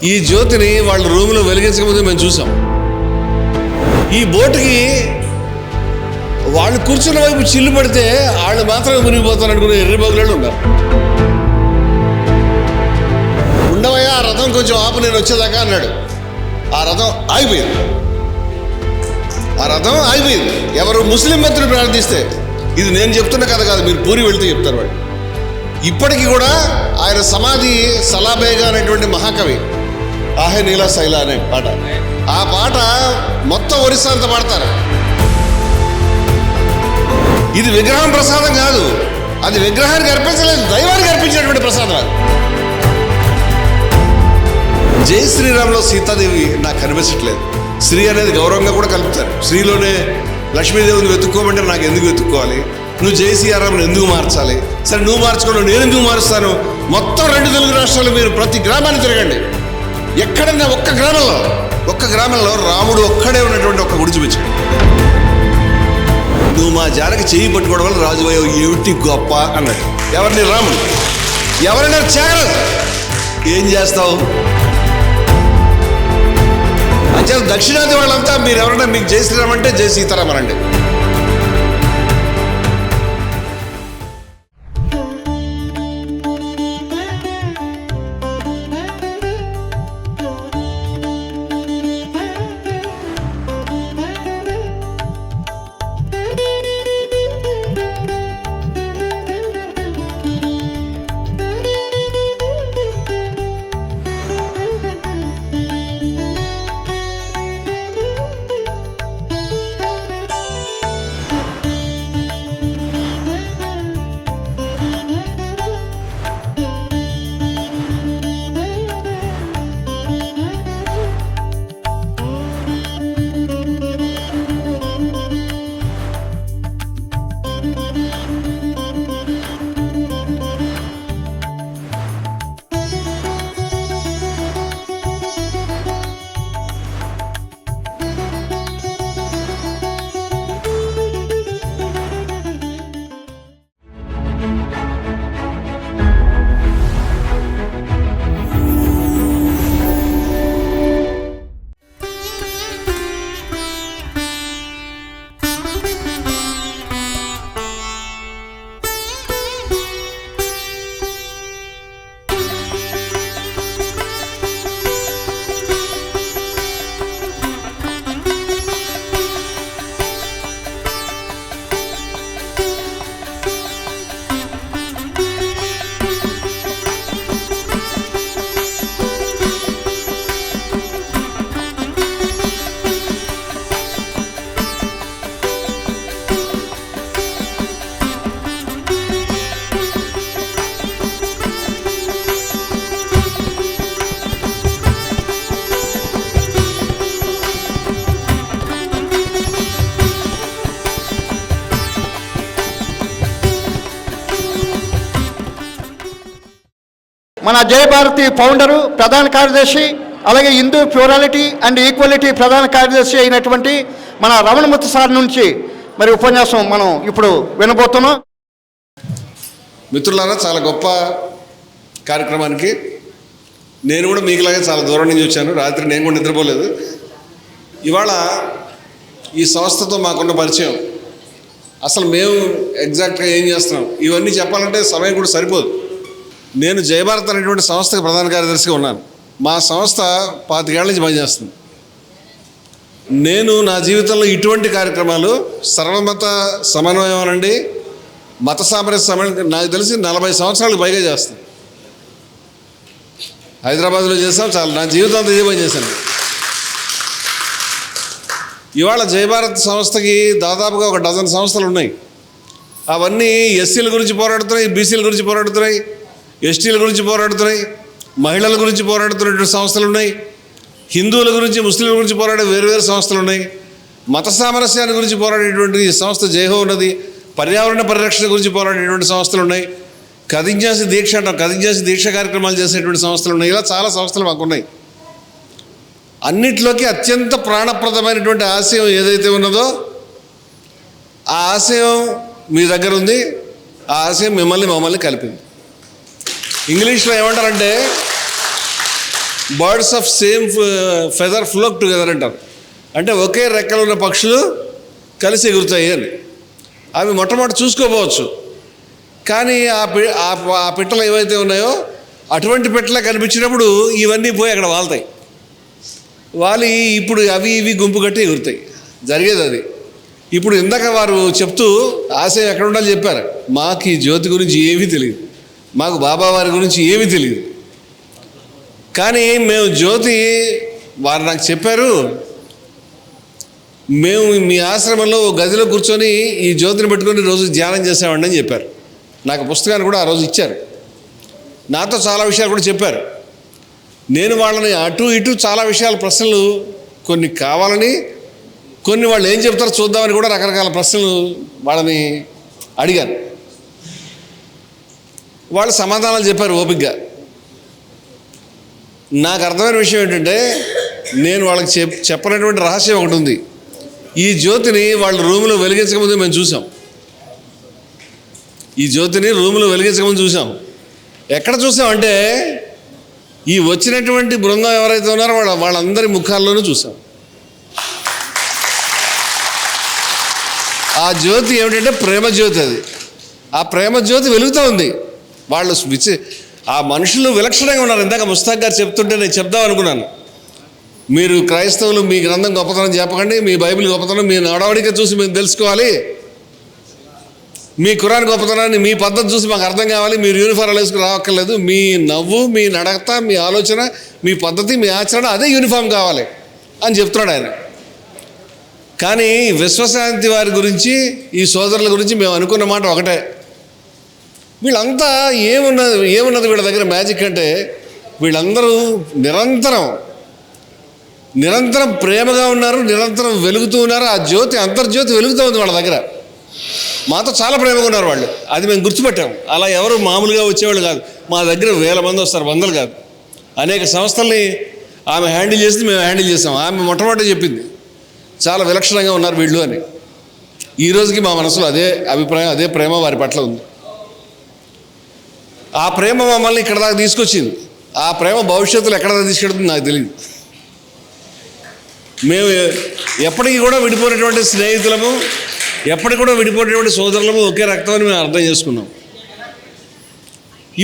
ఈ జ్యోతిని వాళ్ళ రూమ్లో వెలిగించకముందే మేము చూసాం. ఈ బోటుకి వాళ్ళు కూర్చున్న వైపు చిల్లు పడితే వాళ్ళు మాత్రమే మునిగిపోతారు అనుకునే ఎర్రబోగులు ఉన్నారు. ఉండవయ్యా, ఆ రథం కొంచెం ఆపు, నేను వచ్చేదాకా అన్నాడు. ఆ రథం ఆగిపోయింది. ఎవరు ముస్లిం మంత్రులు ప్రార్థిస్తే, ఇది నేను చెప్తున్న కథ కాదు, మీరు పూరి వెళ్తూ చెప్తారు వాళ్ళు. ఇప్పటికీ కూడా ఆయన సమాధి సలాబేగా అనేటువంటి మహాకవి ఆహే నీలా శైల అనే పాట, ఆ పాట మొత్తం ఒరిస్సా అంతా పాడతారు. ఇది విగ్రహం ప్రసాదం కాదు, అది విగ్రహానికి అర్పించలేదు, దైవానికి అర్పించినటువంటి ప్రసాదం అది. జై శ్రీరామ్లో సీతాదేవి నాకు కనిపించట్లేదు. శ్రీ అనేది గౌరవంగా కూడా కలుపుతారు. శ్రీలోనే లక్ష్మీదేవిని వెతుక్కోమంటే నాకు ఎందుకు వెతుక్కోవాలి? నువ్వు జై శ్రీరామ్ని ఎందుకు మార్చాలి? సరే నువ్వు మార్చుకోవడం నేను ఎందుకు మారుస్తాను? మొత్తం 2 తెలుగు రాష్ట్రాలు మీరు ప్రతి గ్రామాన్ని తిరగండి. ఎక్కడన్నా ఒక్క గ్రామంలో రాముడు ఒక్కడే ఉన్నటువంటి ఒక్క గుడి చూపించండి. నువ్వు మా జానకి చెయ్యి పట్టుకోవడం వల్ల రాజు ఏమిటి గొప్ప అన్నాడు. ఎవరిని? రాముడు. ఎవరైనా చేగలదు, ఏం చేస్తావు? అంటే దక్షిణాది వాళ్ళంతా మీరు ఎవరైనా మీకు జై శ్రీరామ్ అంటే జై సీతారాం అనండి. మన జయభారతి ఫౌండరు, ప్రధాన కార్యదర్శి, అలాగే హిందూ ప్యూరాలిటీ అండ్ ఈక్వాలిటీ ప్రధాన కార్యదర్శి అయినటువంటి మన రమణమూర్తి సార్ నుంచి మరి ఉపన్యాసం మనం ఇప్పుడు వినబోతున్నాం. మిత్రులారా, చాలా గొప్ప కార్యక్రమానికి నేను కూడా మీకులాగే చాలా దూరం నుంచి వచ్చాను. రాత్రి నేను కూడా నిద్రపోలేదు. ఇవాళ ఈ సంస్థతో మాకున్న పరిచయం, అసలు మేము ఎగ్జాక్ట్గా ఏం చేస్తున్నాం, ఇవన్నీ చెప్పాలంటే సమయం కూడా సరిపోదు. నేను జయభారత్ అనేటువంటి సంస్థకి ప్రధాన కార్యదర్శిగా ఉన్నాను. మా సంస్థ 25 ఏళ్ల నుంచి పనిచేస్తుంది. నేను నా జీవితంలో ఇటువంటి కార్యక్రమాలు, సర్వమత సమన్వయం అనండి, మత సామరస్య సమన్వయం, నాకు తెలిసి 40 సంవత్సరాలకు పైగా చేస్తాను. హైదరాబాద్లో చేస్తాం, చాలా నా జీవితం అంతా ఇదే పని చేశాను. ఇవాళ జయభారత్ సంస్థకి దాదాపుగా 1 డజన్ సంస్థలు ఉన్నాయి. అవన్నీ ఎస్సీల గురించి పోరాడుతున్నాయి, బీసీల గురించి పోరాడుతున్నాయి, ఎస్టీల గురించి పోరాడుతున్నాయి, మహిళల గురించి పోరాడుతున్నటువంటి సంస్థలు ఉన్నాయి, హిందువుల గురించి ముస్లింల గురించి పోరాడే వేరువేరు సంస్థలు ఉన్నాయి, మత సామరస్యాన్ని గురించి పోరాడేటువంటి సంస్థ జయహో ఉన్నది, పర్యావరణ పరిరక్షణ గురించి పోరాడేటువంటి సంస్థలు ఉన్నాయి, కదింజాసి దీక్ష అంటాం, కదింజాసి దీక్ష కార్యక్రమాలు చేసేటువంటి సంస్థలు ఉన్నాయి. ఇలా చాలా సంస్థలు మాకున్నాయి. అన్నిట్లోకి అత్యంత ప్రాణప్రదమైనటువంటి ఆశయం ఏదైతే ఉన్నదో ఆ ఆశయం మీ దగ్గర ఉంది. ఆ ఆశయం మమ్మల్ని కలిపింది. ఇంగ్లీష్లో ఏమంటారంటే birds of same feather flock together అంటారు. అంటే ఒకే రెక్కలు ఉన్న పక్షులు కలిసి ఎగురుతాయి అని. అవి మొట్టమొదటి చూసుకోపోవచ్చు, కానీ ఆ పిట్టలు ఏవైతే ఉన్నాయో అటువంటి పిట్టలు కనిపించినప్పుడు ఇవన్నీ పోయి అక్కడ వాళ్తాయి. వాలి ఇప్పుడు అవి ఇవి గుంపు కట్టి ఎగురుతాయి. జరిగేది అది. ఇప్పుడు ఇందాక వారు చెప్తూ ఆశయం ఎక్కడ ఉండాలి చెప్పారు. మాకు ఈ జ్యోతి గురించి ఏమీ తెలియదు, మాకు బాబా వారి గురించి ఏమీ తెలియదు. కానీ మేము జ్యోతి వారు నాకు చెప్పారు, మేము మీ ఆశ్రమంలో గదిలో కూర్చొని ఈ జ్యోతిని పెట్టుకొని రోజు ధ్యానం చేసామండి అని చెప్పారు. నాకు పుస్తకాన్ని కూడా ఆ రోజు ఇచ్చారు. నాతో చాలా విషయాలు కూడా చెప్పారు. నేను వాళ్ళని అటు ఇటు చాలా విషయాల ప్రశ్నలు కొన్ని కావాలని, కొన్ని వాళ్ళు ఏం చెప్తారో చూద్దామని కూడా రకరకాల ప్రశ్నలు వాళ్ళని అడిగాను. వాళ్ళు సమాధానాలు చెప్పారు ఓపికగా. నాకు అర్థమైన విషయం ఏంటంటే, నేను వాళ్ళకి చెప్పనటువంటి రహస్యం ఒకటి ఉంది. ఈ జ్యోతిని వాళ్ళ రూములో వెలిగించకముందు మేము చూసాం. ఈ జ్యోతిని రూములో వెలిగించకముందు చూసాం. ఎక్కడ చూసామంటే ఈ వచ్చినటువంటి బృందం ఎవరైతే ఉన్నారో వాళ్ళందరి ముఖాల్లోనూ చూసాం. ఆ జ్యోతి ఏమిటంటే ప్రేమ జ్యోతి. అది ఆ ప్రేమ జ్యోతి వెలుగుతూ ఉంది. వాళ్ళు ఆ మనుషులు విలక్షణంగా ఉన్నారు. ఇందాక ముస్తాక్ గారు చెప్తుంటే నేను చెప్దాం అనుకున్నాను, మీరు క్రైస్తవులు మీ గ్రంథం గొప్పతనం చెప్పకండి, మీ బైబిల్ గొప్పతనం మీ నడవడిక చూసి మేము తెలుసుకోవాలి, మీ ఖురాన్ గొప్పతనాన్ని మీ పద్ధతి చూసి మాకు అర్థం కావాలి, మీరు యూనిఫామ్ వేసుకుని రావక్కర్లేదు, మీ నవ్వు, మీ నడత, మీ ఆలోచన, మీ పద్ధతి, మీ ఆచరణ అదే యూనిఫామ్ కావాలి అని చెప్తున్నాడు ఆయన. కానీ విశ్వశాంతి వారి గురించి, ఈ సోదరుల గురించి మేము అనుకున్న మాట ఒకటే, వీళ్ళంతా ఏమున్నది వీళ్ళ దగ్గర మ్యాజిక్ అంటే, వీళ్ళందరూ నిరంతరం ప్రేమగా ఉన్నారు, నిరంతరం వెలుగుతూ ఉన్నారు. ఆ జ్యోతి, అంతర్జ్యోతి వెలుగుతూ ఉంది వాళ్ళ దగ్గర. మాతో చాలా ప్రేమగా ఉన్నారు వాళ్ళు. అది మేము గుర్తుపెట్టాము. అలా ఎవరు మామూలుగా వచ్చేవాళ్ళు కాదు. మా దగ్గర వేల మంది వస్తారు, వందలు కాదు. అనేక సంస్థల్ని ఆమె హ్యాండిల్ చేసింది, మేము హ్యాండిల్ చేసాం. ఆమె మొట్టమొదటి చెప్పింది చాలా విలక్షణంగా ఉన్నారు వీళ్ళు అని. ఈ రోజుకి మా మనసులో అదే అభిప్రాయం, అదే ప్రేమ వారి పట్ల ఉంది. ఆ ప్రేమ మమ్మల్ని ఇక్కడ దాకా తీసుకొచ్చింది. ఆ ప్రేమ భవిష్యత్తులో ఎక్కడ దాకా తీసుకెడుతుంది నాకు తెలియదు. మేము ఎప్పటికీ కూడా విడిపోయినటువంటి స్నేహితులము, ఎప్పటికి కూడా విడిపోయినటువంటి సోదరులము, ఒకే రక్తమని మేము అర్థం చేసుకున్నాం.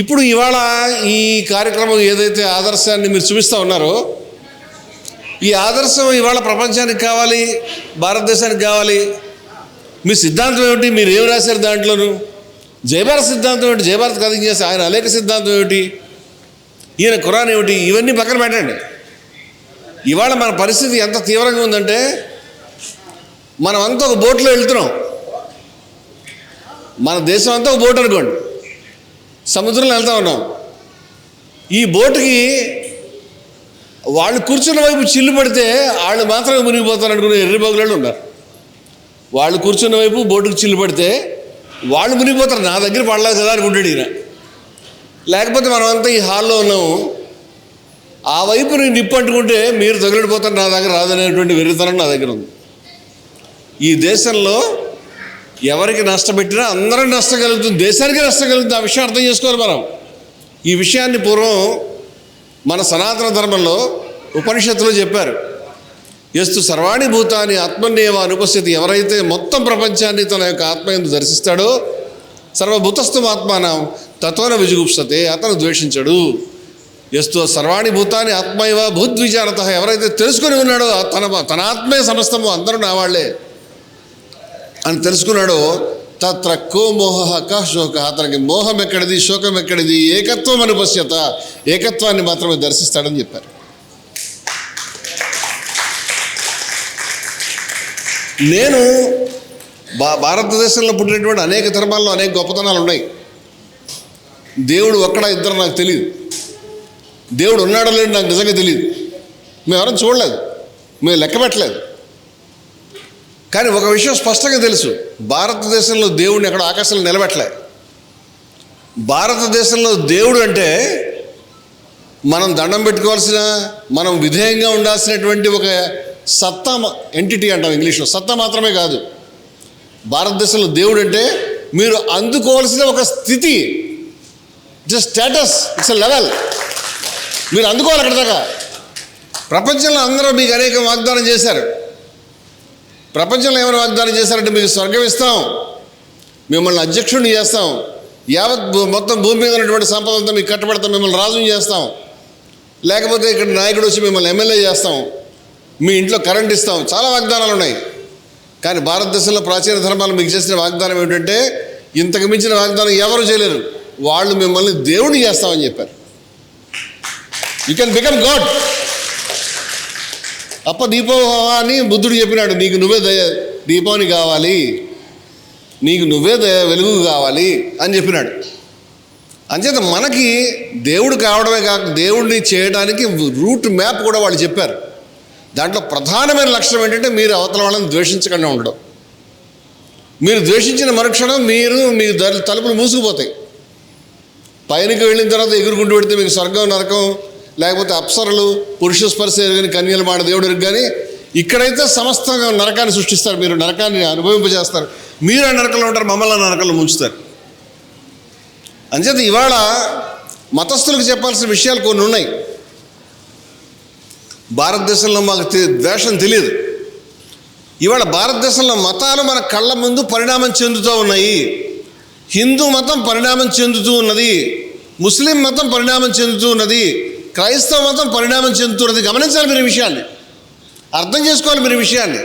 ఇప్పుడు ఇవాళ ఈ కార్యక్రమం ఏదైతే ఆదర్శాన్ని మీరు చూపిస్తూ ఉన్నారో, ఈ ఆదర్శం ఇవాళ ప్రపంచానికి కావాలి, భారతదేశానికి కావాలి. మీ సిద్ధాంతం ఏమిటి? మీరు ఏమి రాశారు దాంట్లోనూ? జయభారత్ సిద్ధాంతం ఏమిటి? జయభారత్ కథ చేసి ఆయన అలేఖ సిద్ధాంతం ఏమిటి? ఈయన ఖురాన్ ఏమిటి? ఇవన్నీ పక్కన పెట్టండి. ఇవాళ మన పరిస్థితి ఎంత తీవ్రంగా ఉందంటే, మనం అంతా ఒక బోట్లో వెళ్తున్నాం. మన దేశం అంతా ఒక బోట్ అనుకోండి, సముద్రంలో వెళ్తూ ఉన్నాం. ఈ బోటుకి వాళ్ళు కూర్చున్న వైపు చిల్లు పడితే వాళ్ళు మాత్రమే మునిగిపోతారు అనుకునే ఎర్రిబాగులు ఉన్నారు. వాళ్ళు కూర్చున్న వైపు బోటుకు చిల్లు పడితే వాళ్ళు మునిగిపోతారు, నా దగ్గర పడలేదు కదా అనుకుంటాడు ఈయన. లేకపోతే మనమంతా ఈ హాల్లో ఉన్నాము, ఆ వైపు నేను నిప్పు అంటుకుంటే మీరు తగిలిపోతారు, నా దగ్గర రాదనేటువంటి వెర్రితనం నా దగ్గర ఉంది. ఈ దేశంలో ఎవరికి నష్టపెట్టినా అందరం నష్టం కలుగుతుంది, దేశానికి నష్టం కలుగుతుంది. ఆ విషయం అర్థం చేసుకోవాలి మనం. ఈ విషయాన్ని పూర్వం మన సనాతన ధర్మంలో ఉపనిషత్తులో చెప్పారు. ఎస్తు సర్వాణి భూతాన్ని ఆత్మన్యేవ అనుపస్థితి. ఎవరైతే మొత్తం ప్రపంచాన్ని తన యొక్క ఆత్మయందు దర్శిస్తాడో, సర్వభూతస్థం ఆత్మానం తత్వన విజుగుప్సతే, అతను ద్వేషించడు. ఎస్తు సర్వాణి భూతాన్ని ఆత్మైవ భూద్విజానత. ఎవరైతే తెలుసుకొని ఉన్నాడో తన ఆత్మే సమస్తము, అందరూ నా వాళ్లే అని తెలుసుకున్నాడో, తత్ర కో మోహ క శోక. అతనికి మోహం ఎక్కడిది, శోకం ఎక్కడిది? ఏకత్వం అనుపశ్యత. ఏకత్వాన్ని మాత్రమే దర్శిస్తాడని చెప్పారు. నేను భారతదేశంలో పుట్టినటువంటి అనేక ధర్మాల్లో అనేక గొప్పతనాలు ఉన్నాయి. దేవుడు ఒక్కడా ఇద్దరు నాకు తెలియదు. దేవుడు ఉన్నాడో లేడు నాకు నిజంగా తెలియదు. మేము ఎవరైనా చూడలేదు, మేము లెక్క పెట్టలేదు. కానీ ఒక విషయం స్పష్టంగా తెలుసు, భారతదేశంలో దేవుడిని ఎక్కడ ఆకాశంలో నిలబెట్టలే. భారతదేశంలో దేవుడు అంటే మనం దండం పెట్టుకోవాల్సిన, మనం విధేయంగా ఉండాల్సినటువంటి ఒక సత్తా ఎంటిటీ అంటాం ఇంగ్లీష్లో. సత్తా మాత్రమే కాదు. భారతదేశంలో దేవుడు అంటే మీరు అందుకోవాల్సిన ఒక స్థితి. It's status, it's a level. మీరు అందుకోవాలి అక్కడ దాకా. ప్రపంచంలో అందరూ మీకు అనేక వాగ్దానం చేశారు. ప్రపంచంలో ఏమైనా వాగ్దానం చేశారంటే మీకు స్వర్గం ఇస్తాం, మిమ్మల్ని అధ్యక్షుడిని చేస్తాం, యావత్ మొత్తం భూమి మీద ఉన్నటువంటి సంపద అంతా మీకు కట్టబెడతాం, మిమ్మల్ని రాజుని చేస్తాం, లేకపోతే ఇక్కడ నాయకుడు వచ్చి మిమ్మల్ని ఎమ్మెల్యే చేస్తాం, మీ ఇంట్లో కరెంట్ ఇస్తాం. చాలా వాగ్దానాలు ఉన్నాయి. కానీ భారతదేశంలో ప్రాచీన ధర్మాలు మీకు చేసిన వాగ్దానం ఏమిటంటే ఇంతకు మించిన వాగ్దానం ఎవరు చేయలేరు. వాళ్ళు మిమ్మల్ని దేవుడిని చేస్తామని చెప్పారు. You can become God. అప్ప దీపోభవ అని బుద్ధుడు చెప్పినాడు. నీకు నువ్వే దీపాన్ని కావాలి, నీకు నువ్వే వెలుగు కావాలి అని చెప్పినాడు. అంచేత మనకి దేవుడు కావడమే కాక దేవుడిని చేయడానికి రూట్ మ్యాప్ కూడా వాళ్ళు చెప్పారు. దాంట్లో ప్రధానమైన లక్షణం ఏంటంటే మీరు అవతల వాళ్ళని ద్వేషించకుండా ఉండడం. మీరు ద్వేషించిన మరుక్షణం మీ తలుపులు మూసుకుపోతాయి. పైనకి వెళ్ళిన తర్వాత ఎగురుకుంటూ పెడితే మీకు స్వర్గం నరకం, లేకపోతే అప్సరలు పురుష స్పర్శ ఎరుగని కన్యలు మాట దేవుడు ఎరుగు. కానీ ఇక్కడైతే సమస్త నరకాన్ని సృష్టిస్తారు, మీరు నరకాన్ని అనుభవింపజేస్తారు. మీరు ఆ నరకంలో ఉంటారు, మమ్మల్ని ఆ నరకంలో ముంచుతారు. అంచేత ఇవాళ మతస్థులకు చెప్పాల్సిన విషయాలు కొన్ని ఉన్నాయి. భారతదేశంలో మాకు ద్వేషం తెలియదు. ఇవాళ భారతదేశంలో మతాలు మన కళ్ళ ముందు పరిణామం చెందుతూ ఉన్నాయి. హిందూ మతం పరిణామం చెందుతూ ఉన్నది, ముస్లిం మతం పరిణామం చెందుతూ ఉన్నది, క్రైస్తవ మతం పరిణామం చెందుతున్నది. గమనించాలి మీరు ఈ విషయాన్ని, అర్థం చేసుకోవాలి మీరు ఈ విషయాన్ని.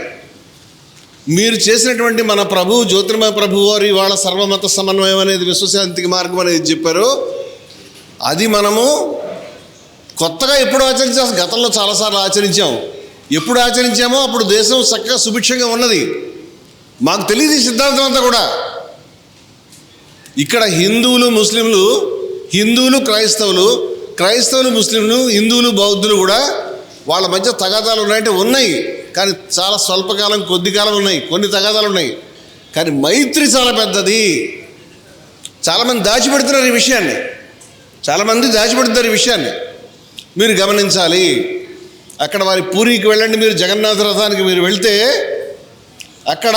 మీరు చేసినటువంటి మన ప్రభు జ్యోతిర్మయ ప్రభు వారు ఇవాళ సర్వమత సమన్వయం అనేది విశ్వశాంతికి మార్గం అనేది చెప్పారు. అది మనము కొత్తగా ఎప్పుడు ఆచరించాం? గతంలో చాలాసార్లు ఆచరించాం. ఎప్పుడు ఆచరించామో అప్పుడు దేశం చక్కగా సుభిక్షంగా ఉన్నది. మాకు తెలియదు ఈ సిద్ధాంతం అంతా కూడా. ఇక్కడ హిందువులు ముస్లింలు, హిందువులు క్రైస్తవులు, క్రైస్తవులు ముస్లింలు, హిందువులు బౌద్ధులు కూడా వాళ్ళ మధ్య తగాదాలు ఉన్నాయంటే ఉన్నాయి. కానీ చాలా స్వల్పకాలం, కొద్ది కాలం ఉన్నాయి. కొన్ని తగాదాలు ఉన్నాయి, కానీ మైత్రి చాలా పెద్దది. చాలామంది దాచిపెడుతున్నారు ఈ విషయాన్ని, చాలామంది దాచిపెడుతున్నారు ఈ విషయాన్ని. మీరు గమనించాలి. అక్కడ వారి పూరికి వెళ్ళండి, మీరు జగన్నాథ రథానికి మీరు వెళ్తే అక్కడ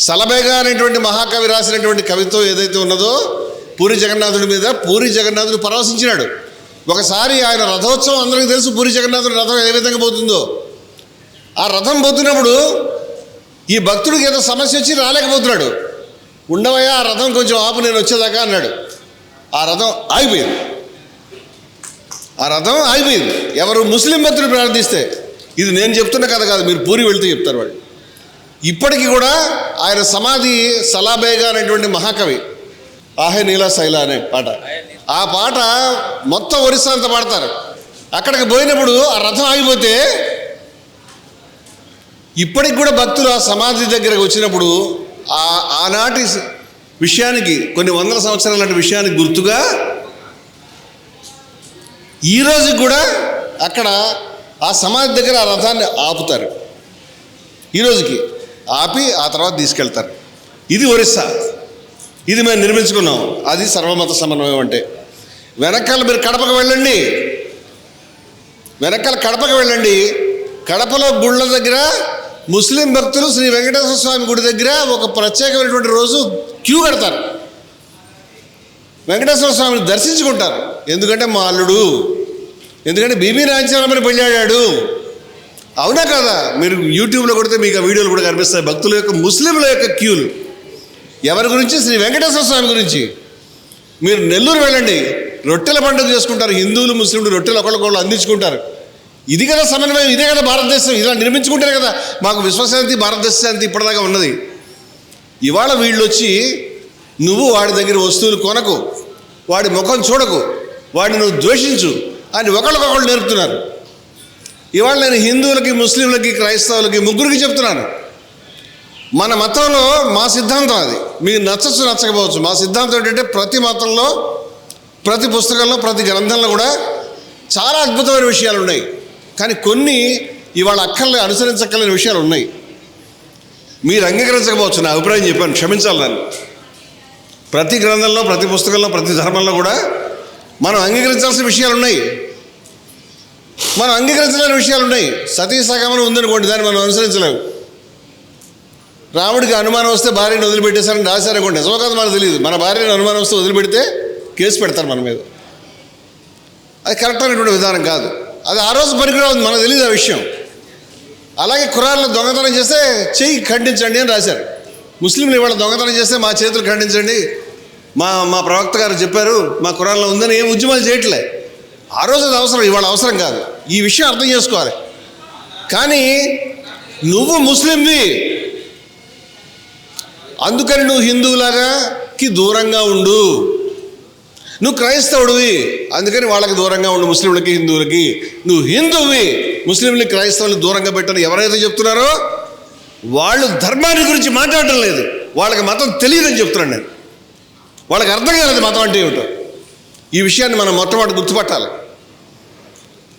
సలబేగా అనేటువంటి మహాకవి రాసినటువంటి కవిత్వం ఏదైతే ఉన్నదో పూరి జగన్నాథుడి మీద, పూరి జగన్నాథుడు పరవశించినాడు. ఒకసారి ఆయన రథోత్సవం అందరికీ తెలుసు. పూరి జగన్నాథుడి రథం ఏ విధంగా పోతుందో, ఆ రథం పోతున్నప్పుడు ఈ భక్తుడికి ఏదో సమస్య వచ్చి రాలేకపోతున్నాడు. ఉండవయ్యా ఆ రథం కొంచెం ఆపు, నేను వచ్చేదాకా అన్నాడు. ఆ రథం ఆగిపోయింది. ఆ రథం ఆగిపోయింది. ఎవరు? ముస్లిం భక్తుడు ప్రార్థిస్తే. ఇది నేను చెప్తున్న కథ కాదు, మీరు పూరి వెళ్తే చెప్తారు వాళ్ళు. ఇప్పటికీ కూడా ఆయన సమాధి సలాబేగా అనేటువంటి మహాకవి, ఆహే నీలా శైల అనే పాట, ఆ పాట మొత్తం ఒరిస్సా అంతా పాడతారు. అక్కడికి పోయినప్పుడు ఆ రథం ఆగిపోతే ఇప్పటికి కూడా భక్తులు ఆ సమాధి దగ్గరకు వచ్చినప్పుడు ఆనాటి విషయానికి, కొన్ని వందల సంవత్సరాల నాటి విషయానికి గుర్తుగా ఈరోజు కూడా అక్కడ ఆ సమాధి దగ్గర ఆ రథాన్ని ఆపుతారు. ఈరోజుకి ఆపి ఆ తర్వాత తీసుకెళ్తారు. ఇది ఒరిస్సా. ఇది మేము నిర్మించుకున్నాం. అది సర్వమత సమన్వయం అంటే. వెనకాల మీరు కడపకు వెళ్ళండి, వెనకాల కడపకు వెళ్ళండి. కడపలో గుళ్ళ దగ్గర ముస్లిం భక్తులు శ్రీ వెంకటేశ్వర స్వామి గుడి దగ్గర ఒక ప్రత్యేకమైనటువంటి రోజు క్యూ కడతారు. వెంకటేశ్వర స్వామిని దర్శించుకుంటారు. ఎందుకంటే మా అల్లుడు, ఎందుకంటే బీబీ రాజ్యామని పెళ్ళాడాడు. అవునా కదా? మీరు యూట్యూబ్లో కొడితే మీకు ఆ వీడియోలు కూడా కనిపిస్తాయి. భక్తుల యొక్క, ముస్లింల యొక్క క్యూలు. ఎవరి గురించి? శ్రీ వెంకటేశ్వర స్వామి గురించి. మీరు నెల్లూరు వెళ్ళండి, రొట్టెల పండుగ చేసుకుంటారు. హిందువులు ముస్లింలు రొట్టెలు ఒకళ్ళకొకళ్ళు అందించుకుంటారు. ఇది కదా సమన్వయం, ఇదే కదా భారతదేశం. ఇలా నిర్మించుకుంటారు కదా మాకు విశ్వశాంతి, భారతదేశ శాంతి ఇప్పటిదాకా ఉన్నది. ఇవాళ వీళ్ళు వచ్చి నువ్వు వాడి దగ్గర వస్తువులు కొనకు, వాడి ముఖం చూడకు, వాడిని నువ్వు ద్వేషించు అని ఒకళ్ళకొకళ్ళు నేర్పుతున్నారు. ఇవాళ నేను హిందువులకి, ముస్లింలకి, క్రైస్తవులకి ముగ్గురికి చెప్తున్నాను, మన మతంలో మా సిద్ధాంతం అది. మీకు నచ్చచ్చు నచ్చకపోవచ్చు. మా సిద్ధాంతం ఏంటంటే ప్రతి మతంలో, ప్రతి పుస్తకంలో, ప్రతి గ్రంథంలో కూడా చాలా అద్భుతమైన విషయాలు ఉన్నాయి. కానీ కొన్ని ఇవాళ అనుసరించక్కర్లేని విషయాలు ఉన్నాయి. మీరు అంగీకరించకపోవచ్చు, నా అభిప్రాయం చెప్పాను, క్షమించాలి నన్ను. ప్రతి గ్రంథంలో, ప్రతి పుస్తకంలో, ప్రతి ధర్మంలో కూడా మనం అంగీకరించాల్సిన విషయాలు ఉన్నాయి, మనం అంగీకరించలేని విషయాలు ఉన్నాయి. సతీ సగమనం ఉందనుకోండి, దాన్ని మనం అనుసరించలేము. రాముడికి అనుమానం వస్తే భార్యను వదిలిపెట్టేశారని రాశారనుకోండి, నిజమో కాదు మనకు తెలియదు. మన భార్యను అనుమానం వస్తే వదిలిపెడితే కేసు పెడతారు మన మీద. అది కరెక్ట్ అయినటువంటి విధానం కాదు. అది ఆ రోజు పనికిరాదు, మనకు తెలియదు ఆ విషయం. అలాగే ఖురాన్లో దొంగతనం చేస్తే చెయ్యి ఖండించండి అని రాశారు. ముస్లింలు ఇవాళ దొంగతనం చేస్తే మా చేతులు ఖండించండి, మా ప్రవక్త గారు చెప్పారు, మా ఖురాన్లో ఉందని ఏం ఉద్యమాలు చేయట్లే. ఆ రోజు అది అవసరం, ఇవాళ అవసరం కాదు. ఈ విషయం అర్థం చేసుకోవాలి. కానీ నువ్వు ముస్లింవి, అందుకని నువ్వు హిందువులాగాకి దూరంగా ఉండు. నువ్వు క్రైస్తవుడివి, అందుకని వాళ్ళకి దూరంగా ఉండు, ముస్లింలకి హిందువులకి. నువ్వు హిందువువి, ముస్లింలకి క్రైస్తవులకు దూరంగా పెట్టని ఎవరైతే చెప్తున్నారో వాళ్ళు ధర్మాన్ని గురించి మాట్లాడటం లేదు. వాళ్ళకి మతం తెలియదని చెప్తున్నాను నేను. వాళ్ళకి అర్థం కాలేదు మతం అంటే ఏమిటో. ఈ విషయాన్ని మనం మొట్టమొదటి గుర్తుపట్టాలి.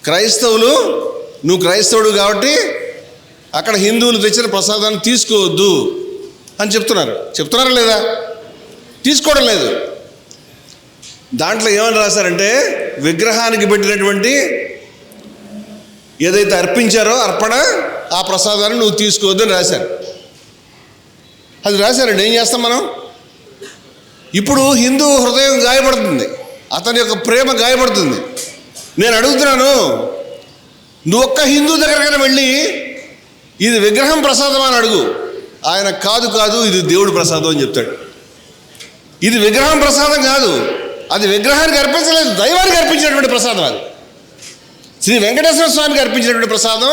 క్రైస్తవులు, నువ్వు క్రైస్తవుడు కాబట్టి అక్కడ హిందువులు తెచ్చిన ప్రసాదాన్ని తీసుకోవద్దు అని చెప్తున్నారా లేదా? తీసుకోవడం లేదు. దాంట్లో ఏమని రాశారంటే, విగ్రహానికి పెట్టినటువంటి ఏదైతే అర్పించారో అర్పణ, ఆ ప్రసాదాన్ని నువ్వు తీసుకోవద్దని రాశారు. అది రాశారండి. ఏం చేస్తాం మనం? ఇప్పుడు హిందూ హృదయం గాయపడుతుంది, అతని యొక్క ప్రేమ గాయపడుతుంది. నేను అడుగుతున్నాను, నువ్వు ఒక్క హిందూ దగ్గరకైనా వెళ్ళి ఇది విగ్రహం ప్రసాదం అని అడుగు. ఆయన కాదు ఇది దేవుడి ప్రసాదం అని చెప్తాడు. ఇది విగ్రహం ప్రసాదం కాదు, అది విగ్రహానికి అర్పించలేదు, దైవానికి అర్పించినటువంటి ప్రసాదం. అది శ్రీ వెంకటేశ్వర స్వామికి అర్పించినటువంటి ప్రసాదం,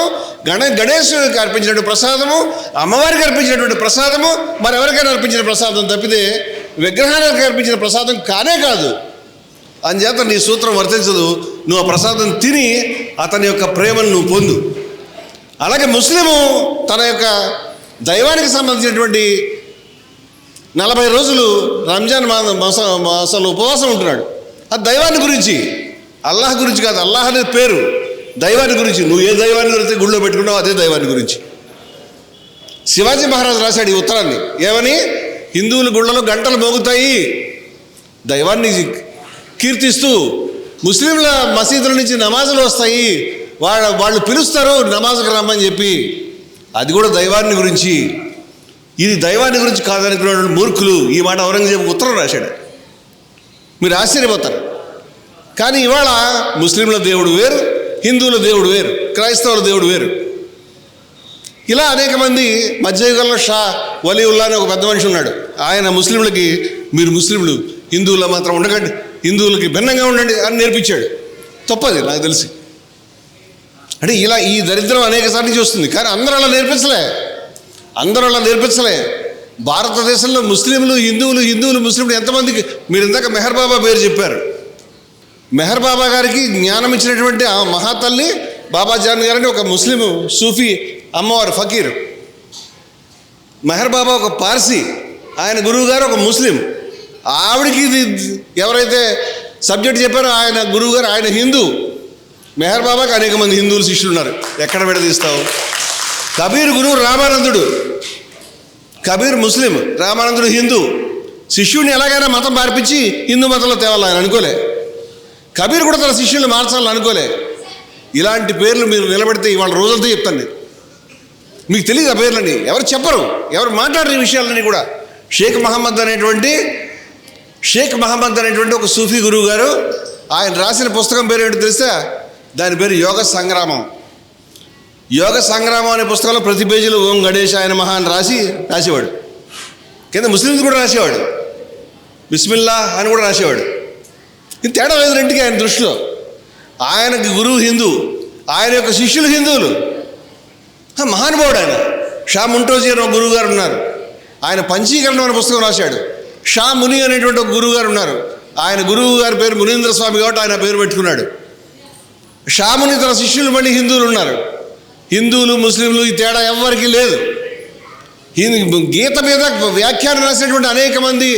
గణేశుడికి అర్పించినటువంటి ప్రసాదము, అమ్మవారికి అర్పించినటువంటి ప్రసాదము, మరెవరికైనా అర్పించిన ప్రసాదం తప్పితే విగ్రహానికి అర్పించిన ప్రసాదం కానే కాదు. అందుచేత నీ సూత్రం వర్తించదు. నువ్వు ఆ ప్రసాదం తిని అతని యొక్క ప్రేమను నువ్వు పొందు. అలాగే ముస్లిము తన యొక్క దైవానికి సంబంధించినటువంటి 40 రోజులు రంజాన్ మాసంలో ఉపవాసం ఉంటున్నాడు. అది దైవాన్ని గురించి, అల్లాహ్ గురించి కాదు. అల్లాహ్ అనేది పేరు, దైవాన్ని గురించి. నువ్వు ఏ దైవాన్ని గురించి గుళ్ళో పెట్టుకున్నావు అదే దైవాన్ని గురించి. శివాజీ మహారాజు రాశాడు ఈ ఉత్తరాన్ని. ఏమని? హిందువుల గుళ్ళలో గంటలు మోగుతాయి దైవాన్ని కీర్తిస్తూ, ముస్లింల మసీదుల నుంచి నమాజులు వస్తాయి, వాళ్ళు పిలుస్తారు నమాజుకు రమ్మని చెప్పి. అది కూడా దైవాన్ని గురించి. ఇది దైవాన్ని గురించి కాదనుకున్న మూర్ఖులు ఈ మాట ఔరంగజేబుకు ఉత్తరం రాశాడు. మీరు ఆశ్చర్యపోతారు. కానీ ఇవాళ ముస్లింల దేవుడు వేరు, హిందువుల దేవుడు వేరు, క్రైస్తవుల దేవుడు వేరు. ఇలా అనేక మంది. మధ్యయుగంలో షా వలీవుల్లా అని ఒక పెద్ద మనిషి ఉన్నాడు. ఆయన ముస్లింలకి, మీరు ముస్లింలు హిందువుల్లో మాత్రం ఉండకండి, హిందువులకి భిన్నంగా ఉండండి అని నేర్పించాడు. తప్పది నాకు తెలిసి. అంటే ఇలా ఈ దరిద్రం అనేక సార్లు నుంచి వస్తుంది. కానీ అందరూ అలా నేర్పించలే. భారతదేశంలో ముస్లింలు హిందువులు ముస్లింలు ఎంతమందికి? మీరు ఇందాక మెహర్ బాబా పేరు చెప్పారు. మెహర్ బాబా గారికి జ్ఞానం ఇచ్చినటువంటి ఆ మహాతల్లి బాబాజాన్ గారని ఒక ముస్లిం సూఫీ అమ్మవారు, ఫకీర్. మెహర్ బాబా ఒక పార్సీ, ఆయన గురువు గారు ఒక ముస్లిం. ఆవిడికి ఇది ఎవరైతే సబ్జెక్ట్ చెప్పారో ఆయన గురువు గారు, ఆయన హిందూ. మెహర్ బాబాకి అనేక మంది హిందువులు శిష్యులు ఉన్నారు. ఎక్కడ విడదీస్తావు? కబీర్ గురువు రామానందుడు, కబీర్ ముస్లిం, రామానందుడు హిందూ. శిష్యుడిని ఎలాగైనా మతం మార్పించి హిందూ మతంలో తేవాలి ఆయన అనుకోలే. కబీర్ కూడా తన శిష్యుల్ని మార్చాలని అనుకోలే. ఇలాంటి పేర్లు మీరు నిలబెడితే ఇవాళ రోజంతా చెప్తాను నేను. మీకు తెలియదు ఆ పేర్లని, ఎవరు చెప్పరు, ఎవరు మాట్లాడరు ఈ విషయాలన్నీ కూడా. షేక్ మహమ్మద్ అనేటువంటి ఒక సూఫీ గురువు గారు, ఆయన రాసిన పుస్తకం పేరు ఏంటో తెలిస్తే, దాని పేరు యోగ సంగ్రామం. యోగ సంగ్రామం అనే పుస్తకంలో ప్రతి పేజీలో ఓం గణేష్ ఆయన మహా అని రాసేవాడు. కింద ముస్లింస్ కూడా రాసేవాడు, బిస్మిల్లా అని కూడా రాసేవాడు. ఇది తేడా లేదు రెండుకి ఆయన దృష్టిలో. ఆయనకి గురువు హిందూ, ఆయన యొక్క శిష్యులు హిందువులు. మహానుభావుడు ఆయన. షా ముంటోజీ అని ఒక గురువు గారు ఉన్నారు, ఆయన పంచీకరణం అనే పుస్తకం రాశాడు. షా ముని అనేటువంటి ఒక గురువు గారు ఉన్నారు, ఆయన గురువు గారి పేరు మునీంద్ర స్వామి కాబట్టి ఆయన పేరు పెట్టుకున్నాడు. షా ముని తన శిష్యులు మళ్ళీ హిందువులు ఉన్నారు. హిందువులు ముస్లింలు ఈ తేడా ఎవరికి లేదు. గీత మీద వ్యాఖ్యానం రాసినటువంటి అనేక మంది,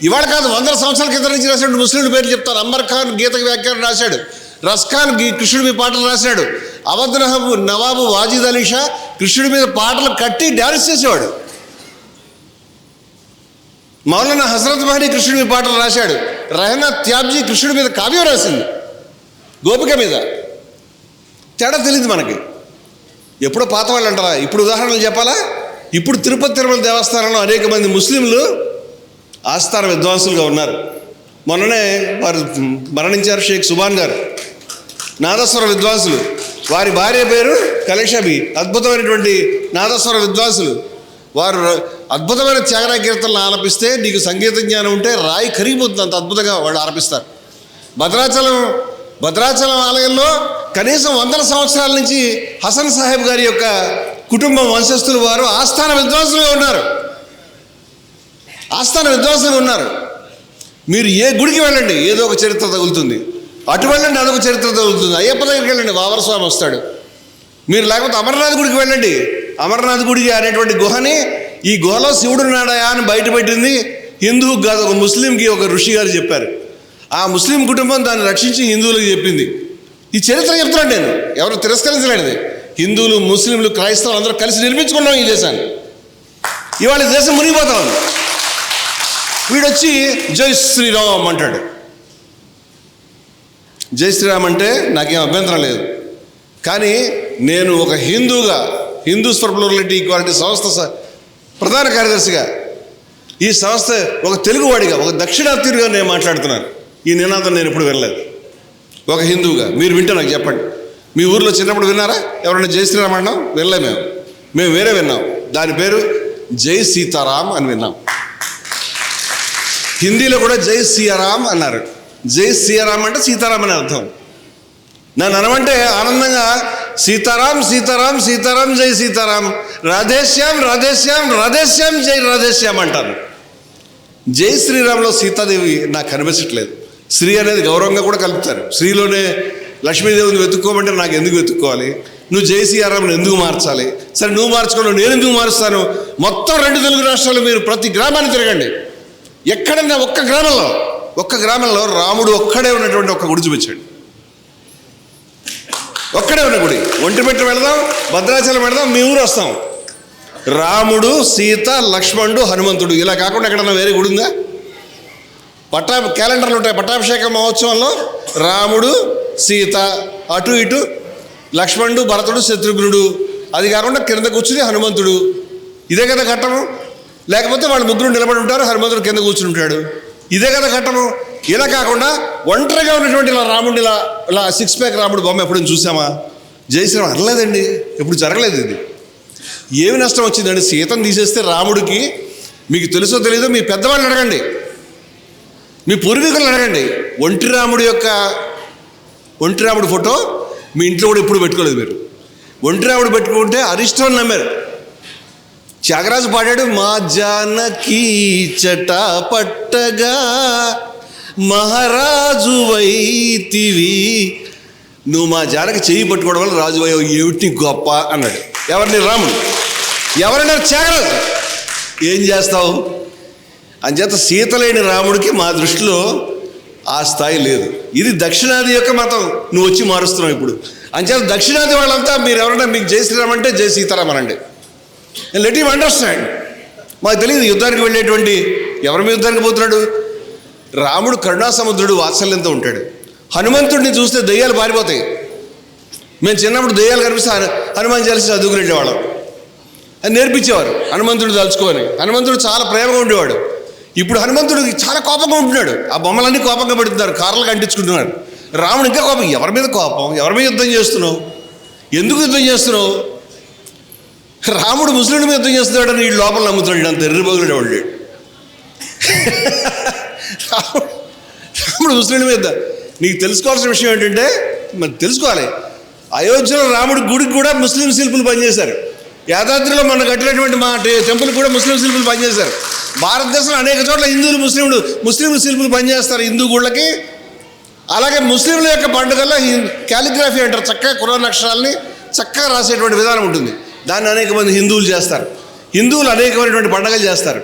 ఇవాళ కాదు 100 సంవత్సరాల కింద నుంచి రాసినటువంటి ముస్లింల పేర్లు చెప్తారు. అంబర్ ఖాన్ గీతకి వ్యాఖ్యానం రాశాడు, రస్ఖాన్ కృష్ణుడి మీద పాటలు రాశాడు, అవధ్ నవాబు వాజిద్ అలీ షా కృష్ణుడి మీద పాటలు కట్టి డ్యాన్స్ చేసేవాడు. మౌలానా హజరత్ మహదీ కృష్ణుడి మీద పాటలు రాశాడు. రెహనా త్యాబ్జీ కృష్ణుడి మీద కావ్యం రాసింది, గోపిక మీద. తేడా తెలియదు మనకి. ఎప్పుడో పాత వాళ్ళు అంటారా? ఇప్పుడు ఉదాహరణలు చెప్పాలా? ఇప్పుడు తిరుమల దేవస్థానంలో అనేక మంది ముస్లింలు ఆస్థాన విద్వాంసులుగా ఉన్నారు. మొన్ననే వారు మరణించారు, షేక్ సుబాన్ గారు. నాదస్వర విద్వాంసులు. వారి భార్య పేరు కలేషాబి, అద్భుతమైనటువంటి నాదస్వర విద్వాంసులు. వారు అద్భుతమైన త్యాగర కీర్తనలు ఆలపిస్తే నీకు సంగీత జ్ఞానం ఉంటే రాయి కరిగిపోతుంది, అంత అద్భుతంగా వాళ్ళు ఆలపిస్తారు. భద్రాచలం ఆలయంలో కనీసం 100 సంవత్సరాల నుంచి హసన్ సాహెబ్ గారి యొక్క కుటుంబం వంశస్థులు వారు ఆస్థాన విద్వాంసులుగా ఉన్నారు. మీరు ఏ గుడికి వెళ్ళండి ఏదో ఒక చరిత్ర తగులుతుంది, అటు వెళ్ళండి అదొక చరిత్ర తగులుతుంది. అయ్యప్ప దగ్గరికి వెళ్ళండి వావరస్వామి వస్తాడు. మీరు లేకపోతే అమర్నాథ్ గుడికి వెళ్ళండి, అమర్నాథ్ గుడికి అనేటువంటి గుహని, ఈ గుహలో శివుడు ఉన్నాడయా అని బయటపెట్టింది హిందువుకి కాదు, ఒక ముస్లింకి ఒక ఋషి గారు చెప్పారు. ఆ ముస్లిం కుటుంబం దాన్ని రక్షించి హిందువులకు చెప్పింది. ఈ చరిత్ర చెప్తున్నాను నేను, ఎవరు తిరస్కరించలేనిది. హిందువులు, ముస్లింలు, క్రైస్తవులు అందరూ కలిసి నిర్మించుకున్నాం ఈ దేశాన్ని. ఇవాళ ఈ దేశం మునిగిపోతా ఉంది. వీడొచ్చి జై శ్రీరామ్ అంటాడు. జై శ్రీరామ్ అంటే నాకేం అభ్యంతరం లేదు, కానీ నేను ఒక హిందూగా, హిందూస్ ఫర్ ప్లూరలిటీ ఈక్వాలిటీ సంస్థ ప్రధాన కార్యదర్శిగా, ఈ సంస్థ ఒక తెలుగువాడిగా, ఒక దక్షిణాత్యుడిగా నేను మాట్లాడుతున్నాను. ఈ నినాదం నేను ఎప్పుడు వినలేదు. ఒక హిందువుగా మీరు వింటే నాకు చెప్పండి. మీ ఊర్లో చిన్నప్పుడు విన్నారా ఎవరైనా జై శ్రీరామ్ అన్నాం? వినలే. మేము వేరే విన్నాం, దాని పేరు జై సీతారాం అని విన్నాం. హిందీలో కూడా జై సియారాం అన్నారు. జై సియారాం అంటే సీతారాం అని అర్థం. నన్ను అనమంటే ఆనందంగా సీతారాం సీతారాం సీతారాం జై సీతారాం, రాధేశ్యాం రాధేశ్యాం రాధేశ్యాం జై రాధేశ్యాం అంటారు. జై శ్రీరామ్లో సీతాదేవి నాకు కనిపించట్లేదు. శ్రీ అనేది గౌరవంగా కూడా కలుపుతారు. శ్రీలోనే లక్ష్మీదేవిని వెతుక్కోమంటే నాకు ఎందుకు వెతుక్కోవాలి? నువ్వు జై శ్రీరామ్ని ఎందుకు మార్చాలి? సరే నువ్వు మార్చుకోను, నేను ఎందుకు మారుస్తాను? మొత్తం 2 తెలుగు రాష్ట్రాలు మీరు ప్రతి గ్రామాన్ని తిరగండి. ఎక్కడన్నా ఒక్క గ్రామంలో రాముడు ఒక్కడే ఉన్నటువంటి ఒక్క గుడి చూపించండి. ఒక్కడే ఉన్న గుడి. ఒంటిమిట్ట వెళదాం, భద్రాచలం వెళదాం, మీ ఊరు వస్తాం. రాముడు, సీత, లక్ష్మణుడు, హనుమంతుడు, ఇలా కాకుండా ఎక్కడన్నా వేరే గుడి ఉందా? క్యాలెండర్లు ఉంటాయి. పట్టాభిషేక మహోత్సవంలో రాముడు, సీత, అటు ఇటు లక్ష్మణుడు, భరతుడు, శత్రుఘ్నుడు, అది కాకుండా కింద కూర్చుని హనుమంతుడు. ఇదే కదా ఘట్టము. లేకపోతే వాళ్ళు ముగ్గురు నిలబడి ఉంటారు, హనుమంతుడు కింద కూర్చుని ఉంటాడు. ఇదే కదా ఘట్టము. ఇలా కాకుండా ఒంటరిగా ఉన్నటువంటి ఇలా రాముడు, ఇలా 6 ప్యాక్ రాముడు బొమ్మ ఎప్పుడైనా చూసామా? జై శ్రీరామ్ అనలేదండి, ఎప్పుడు జరగలేదు. ఇది ఏమి నష్టం వచ్చిందండి? సీతను తీసేస్తే రాముడికి, మీకు తెలుసో తెలీదో మీ పెద్దవాళ్ళని అడగండి, మీ పూర్వీకులను అడగండి. ఒంటి రాముడు ఫోటో మీ ఇంట్లో కూడా ఎప్పుడు పెట్టుకోలేదు మీరు. ఒంటి రాముడు పెట్టుకుంటే అరిష్టం నమ్మారు. త్యాగరాజు పాడాడు, మా జానకి చట పట్టగా మహారాజు వైతివి, నువ్వు మా జానకి చెయ్యి పట్టుకోవడం వల్ల రాజు అయ్యావు, ఏమిటి గొప్ప అన్నాడు. ఎవరిని? రాముడు. ఎవరన్నారు? త్యాగరాజు. ఏం చేస్తావు? అంచేత సీత లేని రాముడికి మా దృష్టిలో ఆ స్థాయి లేదు. ఇది దక్షిణాది యొక్క మతం, నువ్వు వచ్చి మారుస్తున్నావు ఇప్పుడు. అంచేత దక్షిణాది వాళ్ళంతా మీరు ఎవరైనా మీకు జై శ్రీరామ్ అంటే జై సీతారాం అనండి. Let him understand. మాకు తెలియదు యుద్ధానికి వెళ్ళేటువంటి, ఎవరి మీద యుద్ధానికి పోతున్నాడు? రాముడు కరుణాసముద్రుడు, వాత్సల్యంతో ఉంటాడు. హనుమంతుడిని చూస్తే దెయ్యాలు పారిపోతాయి. మేము చిన్నప్పుడు దెయ్యాలు కనిపిస్తే హనుమాన్ చాలీసా చదువుకుని వెళ్ళేవాళ్ళం. అని నేర్పించేవారు హనుమంతుడు తలుచుకొని. హనుమంతుడు చాలా ప్రేమగా ఉండేవాడు. ఇప్పుడు హనుమంతుడికి చాలా కోపంగా ఉంటున్నాడు. ఆ బొమ్మలన్నీ కోపంగా పెడుతున్నారు, కార్లకు అంటించుకుంటున్నారు. రాముడు ఇంకా కోపం. ఎవరి మీద కోపం? ఎవరి మీద యుద్ధం చేస్తున్నావు? ఎందుకు యుద్ధం చేస్తున్నావు? రాముడు ముస్లింల మీద యుద్ధం చేస్తున్నాడని వీళ్ళు లోపల నమ్ముతున్నాడు. అంత ఎర్రబోగులు వాళ్ళు. రాముడు ముస్లింల మీద. నీకు తెలుసుకోవాల్సిన విషయం ఏంటంటే, మరి తెలుసుకోవాలి, అయోధ్యలో రాముడి గుడికి కూడా ముస్లిం శిల్పులు పనిచేశారు. యాదాద్రిలో మన కట్టినటువంటి మా టెంపుల్ కూడా ముస్లిం శిల్పులు పనిచేశారు. భారతదేశంలో అనేక చోట్ల ముస్లింలు శిల్పులు పనిచేస్తారు హిందూ గుళ్ళకి. అలాగే ముస్లింల యొక్క పండుగల్లో క్యాలిగ్రఫీ అంటారు, చక్కగా ఖురాన్ అక్షరాలని చక్కగా రాసేటువంటి విధానం ఉంటుంది. దాన్ని అనేక మంది హిందువులు చేస్తారు. హిందువులు అనేకమైనటువంటి పండుగలు చేస్తారు.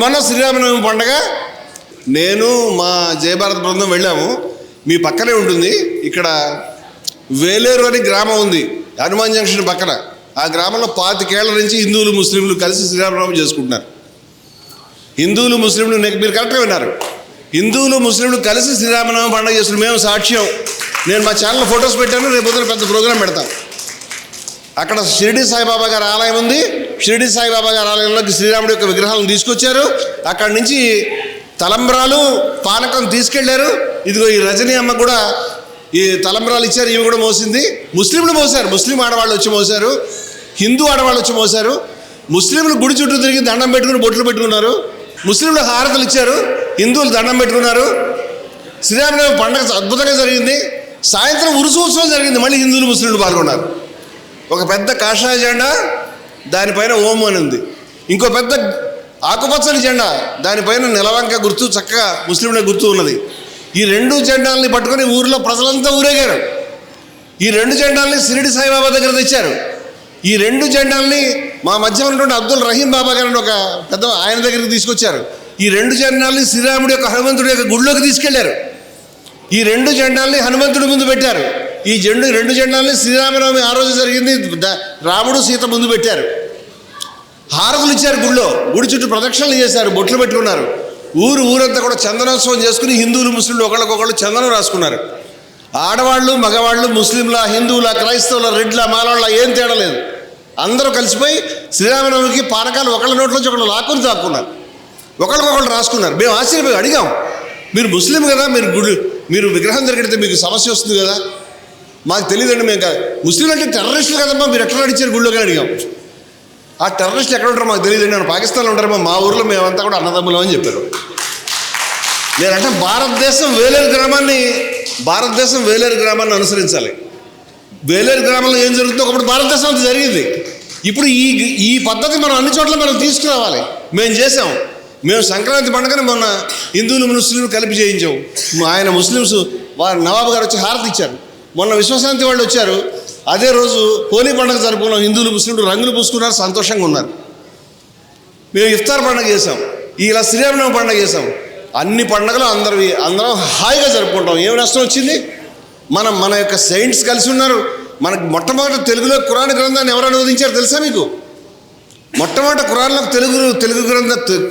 మొన్న శ్రీరామనవమి పండుగ నేను మా జయభారత్ బృందం వెళ్ళాము. మీ పక్కనే ఉంటుంది. ఇక్కడ వేలేరు అని గ్రామం ఉంది, హనుమాన్ జంక్షన్ పక్కన. ఆ గ్రామంలో 25 ఏళ్ల నుంచి హిందువులు ముస్లింలు కలిసి శ్రీరామనవమి చేసుకుంటున్నారు. హిందువులు ముస్లింలు, మీరు కరెక్ట్గా విన్నారు, హిందువులు ముస్లింలు కలిసి శ్రీరామనవమి పండుగ చేస్తున్నారు. మేము సాక్ష్యం. నేను మా ఛానల్లో ఫొటోస్ పెట్టాను, రేపు పొద్దున పెద్ద ప్రోగ్రాం పెడతాం. అక్కడ షిరిడి సాయిబాబా గారి ఆలయం ఉంది. షిరిడి సాయిబాబా గారి ఆలయంలోకి శ్రీరాముడి యొక్క విగ్రహాలను తీసుకొచ్చారు. అక్కడి నుంచి తలంబ్రాలు, పానకం తీసుకెళ్లారు. ఇదిగో ఈ రజనీ అమ్మ కూడా ఈ తలంబ్రాలు ఇచ్చారు, ఇవి కూడా మోసింది ముస్లింలు మోసారు. ముస్లిం ఆడవాళ్ళు వచ్చి మోసారు, హిందూ ఆడవాళ్ళు వచ్చి మోసారు. ముస్లింలు గుడి చుట్టూ తిరిగి దండం పెట్టుకుని బొట్లు పెట్టుకున్నారు. ముస్లింలు హారతులు ఇచ్చారు, హిందువులు దండం పెట్టుకున్నారు. శ్రీరామనవమి పండుగ అద్భుతంగా జరిగింది. సాయంత్రం ఉరుసు ఉత్సవం జరిగింది, మళ్ళీ హిందువులు ముస్లింలు పాల్గొన్నారు. ఒక పెద్ద కాషాయ జెండా, దానిపైన ఓం అని ఉంది. ఇంకో పెద్ద ఆకుపచ్చని జెండా, దానిపైన నెలవంక గుర్తు, చక్కగా ముస్లింల గుర్తు ఉన్నది. ఈ రెండు జెండాలని పట్టుకొని ఊర్లో ప్రజలంతా ఊరేగారు. ఈ రెండు జెండాలని షిరిడి సాయిబాబా దగ్గర తెచ్చారు. ఈ రెండు జెండాలని మా మధ్య ఉన్నటువంటి అబ్దుల్ రహీం బాబా గారిని ఒక పెద్ద ఆయన దగ్గరికి తీసుకొచ్చారు. ఈ రెండు జెండాలని శ్రీరాముడి యొక్క హనుమంతుడి యొక్క గుడిలోకి తీసుకెళ్లారు. ఈ రెండు జెండాలని హనుమంతుడి ముందు పెట్టారు. ఈ రెండు జెండాలని శ్రీరామనవమి ఆ రోజు జరిగింది, రాముడు సీత ముందు పెట్టారు. హారతులు ఇచ్చారు, గుడి చుట్టూ ప్రదక్షిణలు చేశారు, బొట్లు పెట్టుకున్నారు. ఊరంతా కూడా చందనోత్సవం చేసుకుని హిందువులు ముస్లింలు ఒకళ్ళకొకళ్ళు చందనం రాసుకున్నారు. ఆడవాళ్ళు మగవాళ్ళు, ముస్లింల, హిందువుల, క్రైస్తవుల, రెడ్ల, మాలవాళ్ళ ఏం తేడా లేదు. అందరూ కలిసిపోయి శ్రీరామనవమికి పానకాలు ఒకళ్ళ నోట్లోంచి ఒకళ్ళు లాక్కుని తాక్కున్నారు, ఒకళ్ళకొకళ్ళు రాసుకున్నారు. మేము ఆశ్చర్యపోయి అడిగాం, మీరు ముస్లిం కదా, మీరు విగ్రహం దగ్గరికి మీకు సమస్య వస్తుంది కదా, మాకు తెలియదండి, మేము కాదు ముస్లింలు అంటే టెర్రరిస్టులు కదమ్మా, మీరు ఎట్లా నడిచారు గుళ్ళోకి అడిగాం. ఆ టెర్రరిస్టులు ఎక్కడ ఉంటారో మాకు తెలియదండి, నేను పాకిస్తాన్లో ఉంటారేమో, మా ఊర్లో మేమంతా కూడా అన్నదమ్ములం అని చెప్పారు. నేనంటే భారతదేశం వేలేరు గ్రామాన్ని అనుసరించాలి. వేలేరు గ్రామంలో ఏం జరుగుతుందో ఒకప్పుడు భారతదేశం అంతా జరిగింది. ఇప్పుడు ఈ పద్ధతి మనం అన్ని చోట్ల మనం తీసుకురావాలి. మేము చేసాం. మేము సంక్రాంతి పండుగని మొన్న హిందువులు ముస్లింలు కలిపి చేయించాం. ఆయన ముస్లిమ్స్ వారు నవాబు గారు వచ్చి హారతి ఇచ్చారు. మొన్న విశ్వశాంతి వాళ్ళు వచ్చారు, అదే రోజు హోలీ పండుగ జరుపుకున్నాం. హిందువులు ముస్లింలు రంగులు పూసుకున్నారు, సంతోషంగా ఉన్నారు. మేము ఇఫ్తార్ పండుగ చేసాం, ఇలా శ్రీరామనవమి పండుగ చేసాం. అన్ని పండుగలు అందరం హాయిగా జరుపుకుంటాం. ఏమి నష్టం వచ్చింది? మన యొక్క సెయింట్స్ కలిసి ఉన్నారు. మనకు మొట్టమొదటి తెలుగులో ఖురాన్ గ్రంథాన్ని ఎవరు అనువదించారు తెలుసా మీకు? మొట్టమొదటి ఖురాన్లో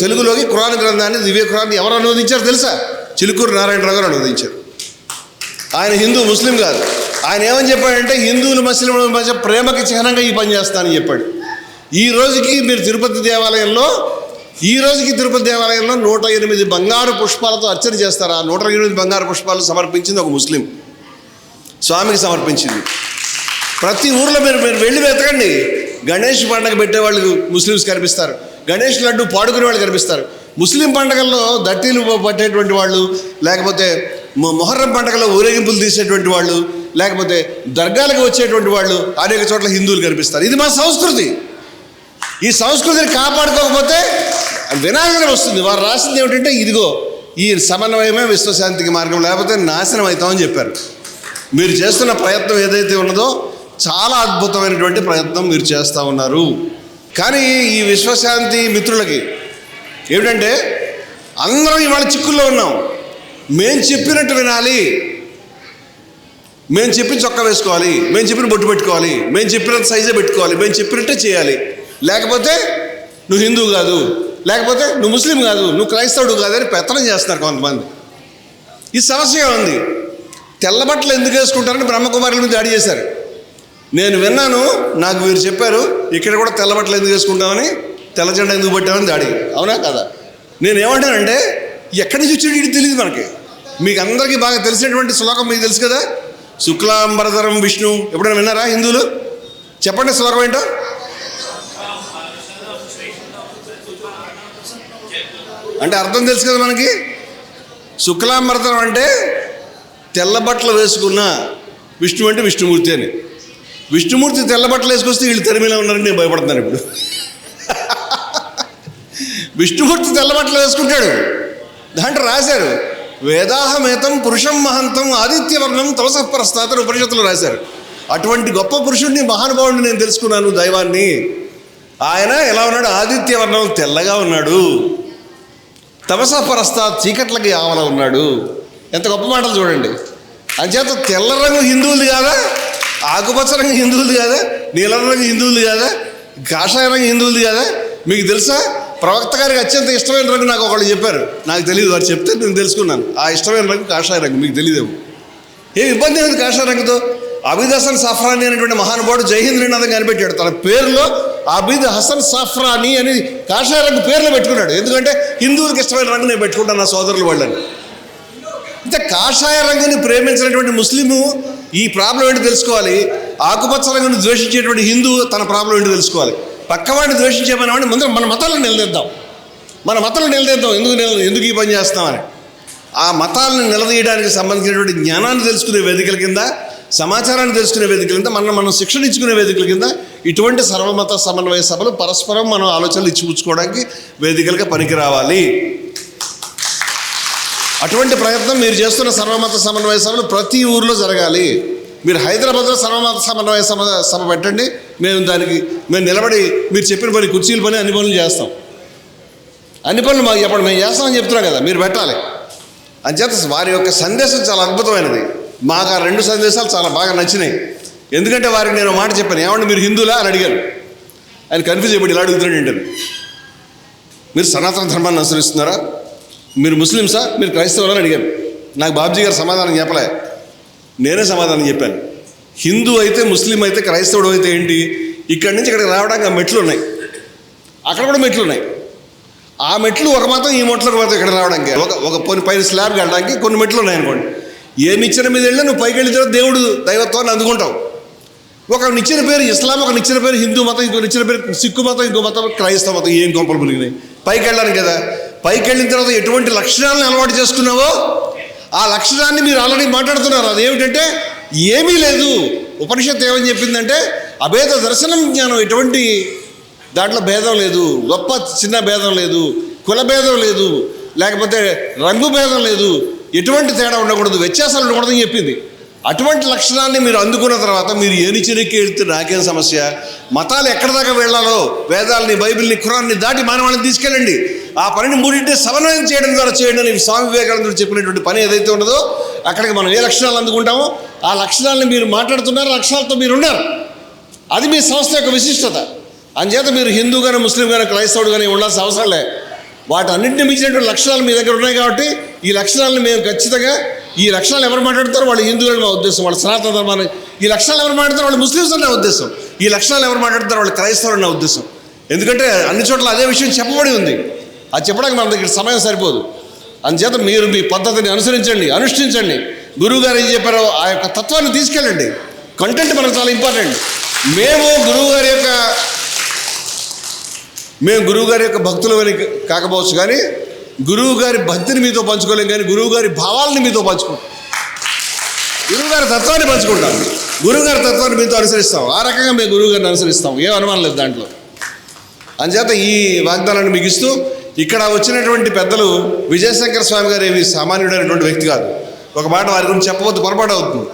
తెలుగులోకి ఖురాన్ గ్రంథాన్ని, దివ్య ఖురాన్ని ఎవరు అనువదించారు తెలుసా? చిలుకూరు నారాయణరావు గారు అనువదించారు. ఆయన హిందూ ముస్లిం కాదు. ఆయన ఏమని చెప్పాడంటే, హిందువులు ముస్లింల మధ్య ప్రేమకి చిహ్నంగా ఈ పని చేస్తానని చెప్పాడు. ఈ రోజుకి తిరుపతి దేవాలయంలో 108 బంగారు పుష్పాలతో అర్చన చేస్తారు. ఆ 108 బంగారు పుష్పాలు సమర్పించింది ఒక ముస్లిం, స్వామికి సమర్పించింది. ప్రతి ఊర్లో మీరు వెళ్ళి వెతకండి, గణేష్ పండుగ పెట్టేవాళ్ళు ముస్లిమ్స్ కనిపిస్తారు, గణేష్ లడ్డు పాడుకునే వాళ్ళు కనిపిస్తారు. ముస్లిం పండుగల్లో దట్టీలు పట్టేటువంటి వాళ్ళు, లేకపోతే మొహర్రం పండుగలో ఊరేగింపులు తీసేటువంటి వాళ్ళు, లేకపోతే దర్గాలకు వచ్చేటువంటి వాళ్ళు అనేక చోట్ల హిందువులు కనిపిస్తారు. ఇది మా సంస్కృతి. ఈ సంస్కృతిని కాపాడుకోకపోతే వినాశనం వస్తుంది. వారు రాసింది ఏమిటంటే, ఇదిగో ఈ సమన్వయమే విశ్వశాంతికి మార్గం, లేకపోతే నాశనం అవుతామని చెప్పారు. మీరు చేస్తున్న ప్రయత్నం ఏదైతే ఉన్నదో చాలా అద్భుతమైనటువంటి ప్రయత్నం మీరు చేస్తూ ఉన్నారు. కానీ ఈ విశ్వశాంతి మిత్రులకి ఏమిటంటే, అందరం ఇవాళ చిక్కుల్లో ఉన్నాం. మేము చెప్పినట్టు వినాలి, మేము చెప్పిన చొక్కా వేసుకోవాలి, మేము చెప్పిన బొట్టు పెట్టుకోవాలి, మేము చెప్పినంత సైజే పెట్టుకోవాలి, మేము చెప్పినట్టే చేయాలి. లేకపోతే నువ్వు హిందువు కాదు, లేకపోతే నువ్వు ముస్లిం కాదు, నువ్వు క్రైస్తవుడు కాదని పెత్తనం చేస్తున్నారు కొంతమంది. ఈ సమస్యగా ఉంది. తెల్లబట్టలు ఎందుకు వేసుకుంటారని బ్రహ్మకుమారుల మీద దాడి చేశారు. నేను విన్నాను, నాకు వీరు చెప్పారు, ఇక్కడ కూడా తెల్లబట్టలు ఎందుకు వేసుకుంటామని, తెల్ల జెండా ఎందుకు పట్టామని దాడి. అవునా కదా? నేను ఏమంటానంటే, ఎక్కడి నుంచి వచ్చేది ఇది తెలియదు మనకి. మీకు అందరికీ బాగా తెలిసినటువంటి శ్లోకం మీకు తెలుసు కదా, శుక్లాంబరధరం విష్ణు. ఎప్పుడైనా విన్నారా హిందువులు? చెప్పండి శ్లోకం ఏంటో. అంటే అర్థం తెలుసు కదా మనకి. శుక్లాంబరధరం అంటే తెల్లబట్టలు వేసుకున్న విష్ణు అంటే విష్ణుమూర్తి అని. విష్ణుమూర్తి తెల్లబట్టలు వేసుకొస్తే వీళ్ళు తెరమిలా ఉన్నారని నేను భయపడుతున్నాను ఇప్పుడు. విష్ణుమూర్తి తెల్లబట్టలు వేసుకుంటాడు. దాంట్లో రాశారు, వేదాహమేతం పురుషం మహంతం ఆదిత్యవర్ణం తమసఃపరస్తాత్ అని ఉపనిషత్తులు రాశారు. అటువంటి గొప్ప పురుషుడిని, మహానుభావుడిని నేను తెలుసుకున్నాను, దైవాన్ని. ఆయన ఎలా ఉన్నాడు? ఆదిత్యవర్ణం, తెల్లగా ఉన్నాడు. తమసఃపరస్తాత్, చీకట్లకి ఆవల ఉన్నాడు. ఎంత గొప్ప మాటలు చూడండి. అంచేత తెల్ల రంగు హిందువులు కాదా, ఆకుపచ్చ రంగు హిందువులు కాదా, నీలం రంగు హిందువులు కాదా, కాషాయ రంగు హిందువులు కాదా? మీకు తెలుసా, ప్రవక్త గారికి అత్యంత ఇష్టమైన రంగు నాకు ఒకళ్ళు చెప్పారు, నాకు తెలియదు, వారు చెప్తే నేను తెలుసుకున్నాను. ఆ ఇష్టమైన రంగు కాషాయ రంగు. మీకు తెలియదేమో. ఏం ఇబ్బంది లేదు కాషాయ రంగుతో. అబీద్ హసన్ సాఫ్రానీ అనేటువంటి మహానుభావుడు జైహింద్ నినాదం కనిపెట్టాడు. తన పేరులో అబీద్ హసన్ సాఫ్రానీ అని కాషాయ రంగు పేర్లు పెట్టుకున్నాడు. ఎందుకంటే హిందువులకు ఇష్టమైన రంగు నేను పెట్టుకుంటాను నా సోదరులు వాళ్ళని. అయితే కాషాయ రంగుని ప్రేమించినటువంటి ముస్లిము ఈ ప్రాబ్లం ఏంటో తెలుసుకోవాలి. ఆకుపచ్చ రంగుని ద్వేషించేటువంటి హిందూ తన ప్రాబ్లం ఏంటో తెలుసుకోవాలి. పక్కవాడిని ద్వేషించేమని ముందు మన మతాలను నిలదీద్దాం. ఎందుకు ఈ పని చేస్తామని ఆ మతాలను నిలదీయడానికి సంబంధించినటువంటి జ్ఞానాన్ని తెలుసుకునే వేదికల కింద, సమాచారాన్ని తెలుసుకునే వేదికల కింద, మనం శిక్షణ ఇచ్చుకునే వేదికల కింద ఇటువంటి సర్వమత సమన్వయ సభలు పరస్పరం మనం ఆలోచనలు ఇచ్చిపుచ్చుకోవడానికి వేదికలుగా పనికి రావాలి. అటువంటి ప్రయత్నం మీరు చేస్తున్న సర్వమత సమన్వయ సభలు ప్రతి ఊరిలో జరగాలి. మీరు హైదరాబాద్లో సర్వమత సమన్వయ సభ పెట్టండి. మేము నిలబడి మీరు చెప్పిన పని, కుర్చీల పని, అన్ని పనులు చేస్తాం. అన్ని పనులు మాకు చెప్పండి, మేము చేస్తామని చెప్తున్నాం కదా, మీరు పెట్టాలి. అంచేత వారి యొక్క సందేశం చాలా అద్భుతమైనది. మాకు ఆ 2 సందేశాలు చాలా బాగా నచ్చినాయి. ఎందుకంటే వారికి నేను మాట చెప్పాను, ఏమంటే మీరు హిందువులా అని అడిగాను. ఆయన కన్ఫ్యూజ్ అయిపోయి ఇలా అడుగుతున్నాడు ఏంటని. మీరు సనాతన ధర్మాన్ని అనుసరిస్తున్నారా, మీరు ముస్లిమ్సా, మీరు క్రైస్తవులని అడిగాను. నాకు బాబ్జీ గారు సమాధానం చెప్పలే, నేనే సమాధానం చెప్పాను. హిందూ అయితే, ముస్లిం అయితే, క్రైస్తవుడు అయితే ఏంటి, ఇక్కడి నుంచి ఇక్కడికి రావడానికి ఆ మెట్లు ఉన్నాయి, అక్కడ కూడా మెట్లు ఉన్నాయి. ఆ మెట్లు ఒక మాత్రం, ఈ మెట్లు ఒక మాత్రం ఇక్కడ రావడానికి ఒక పైన స్లాబ్కి వెళ్ళడానికి కొన్ని మెట్లు ఉన్నాయనుకోండి. ఏ నిచ్చెన మీద వెళ్ళినా నువ్వు పైకి వెళ్ళిన తర్వాత దేవుడు దైవత్వాన్ని అందుకుంటావు. ఒక నిచ్చెన పేరు ఇస్లాం, ఒక నిచ్చెన పేరు హిందూ మతం, ఇంకో నిచ్చెన పేరు సిక్కు మతం, ఇంకో మతం క్రైస్తవ మతం. ఏం కొంపలు మునిగినాయి. పైకి వెళ్ళాను కదా, పైకి వెళ్ళిన తర్వాత ఎటువంటి లక్షణాలను అలవాటు చేసుకున్నావో ఆ లక్షణాన్ని మీరు ఆల్రెడీ మాట్లాడుతున్నారు. అదేమిటంటే ఏమీ లేదు. ఉపనిషత్తు ఏమని చెప్పిందంటే అభేద దర్శనం జ్ఞానం. ఎటువంటి దాంట్లో భేదం లేదు, గొప్ప చిన్న భేదం లేదు, కుల భేదం లేదు, లేకపోతే రంగు భేదం లేదు, ఎటువంటి తేడా ఉండకూడదు, వ్యత్యాసాలు ఉండకూడదని చెప్పింది. అటువంటి లక్షణాన్ని మీరు అందుకున్న తర్వాత మీరు ఏ నిచ్చెనెక్కి వెళ్తే నాకేం సమస్య. మతాలు ఎక్కడి దాకా వెళ్ళాలో వేదాలని, బైబిల్ని, ఖురాన్ని దాటి మానవాళ్ళని తీసుకెళ్ళండి. ఆ పనిని మూడింటి సమన్వయం చేయడం ద్వారా చేయండి అని స్వామి వివేకానందుడు చెప్పినటువంటి పని ఏదైతే ఉన్నదో అక్కడికి మనం ఏ లక్షణాలు అందుకుంటామో ఆ లక్షణాలను మీరు మాట్లాడుతున్నారు, లక్షణాలతో మీరు ఉన్నారు. అది మీ సంస్థ యొక్క విశిష్టత. అంచేత మీరు హిందూ కానీ, ముస్లిం కానీ, క్రైస్తవుడు కానీ ఉండాల్సిన అవసరం లే. వాటన్నింటిని మించినటువంటి లక్షణాలు మీ దగ్గర ఉన్నాయి కాబట్టి ఈ లక్షణాలను మేము ఖచ్చితంగా, ఈ లక్షణాలు ఎవరు మాట్లాడతారో వాళ్ళు హిందువులని మా ఉద్దేశం, వాళ్ళ సనాతన ధర్మాన్ని. ఈ లక్షణాలు ఎవరు మాట్లాడతారో వాళ్ళు ముస్లిమ్స్ అని నా ఉద్దేశం. ఈ లక్షణాలు ఎవరు మాట్లాడతారో వాళ్ళు క్రైస్తవులు అని నా ఉద్దేశం. ఎందుకంటే అన్ని చోట్ల అదే విషయం చెప్పబడి ఉంది. అది చెప్పడానికి మన దగ్గర సమయం సరిపోదు. అందుచేత మీరు మీ పద్ధతిని అనుసరించండి, అనుష్ఠించండి. గురువు గారు ఏం చెప్పారో ఆ యొక్క తత్వాన్ని తీసుకెళ్ళండి. కంటెంట్ మనకు చాలా ఇంపార్టెంట్. మేము గురువు గారి యొక్క భక్తులు అని కాకపోవచ్చు, కానీ గురువు గారి భక్తిని మీతో పంచుకోలేం, కానీ గురువు గారి భావాలని మీతో పంచుకుంటాం. గురువు గారి తత్వాన్ని పంచుకుంటాం, గురువు గారి తత్వాన్ని మీతో అనుసరిస్తాం. ఆ రకంగా మేము గురువు గారిని అనుసరిస్తాం, ఏం అనుమానం లేదు దాంట్లో. అందుచేత ఈ వాగ్దానాన్ని మీకు ఇస్తూ, ఇక్కడ వచ్చినటువంటి పెద్దలు విజయశంకర స్వామి గారు ఏమి సామాన్యుడైనటువంటి వ్యక్తి కాదు. ఒక మాట వారి గురించి చెప్పవద్దు, పొరపాటు అవుతుంది.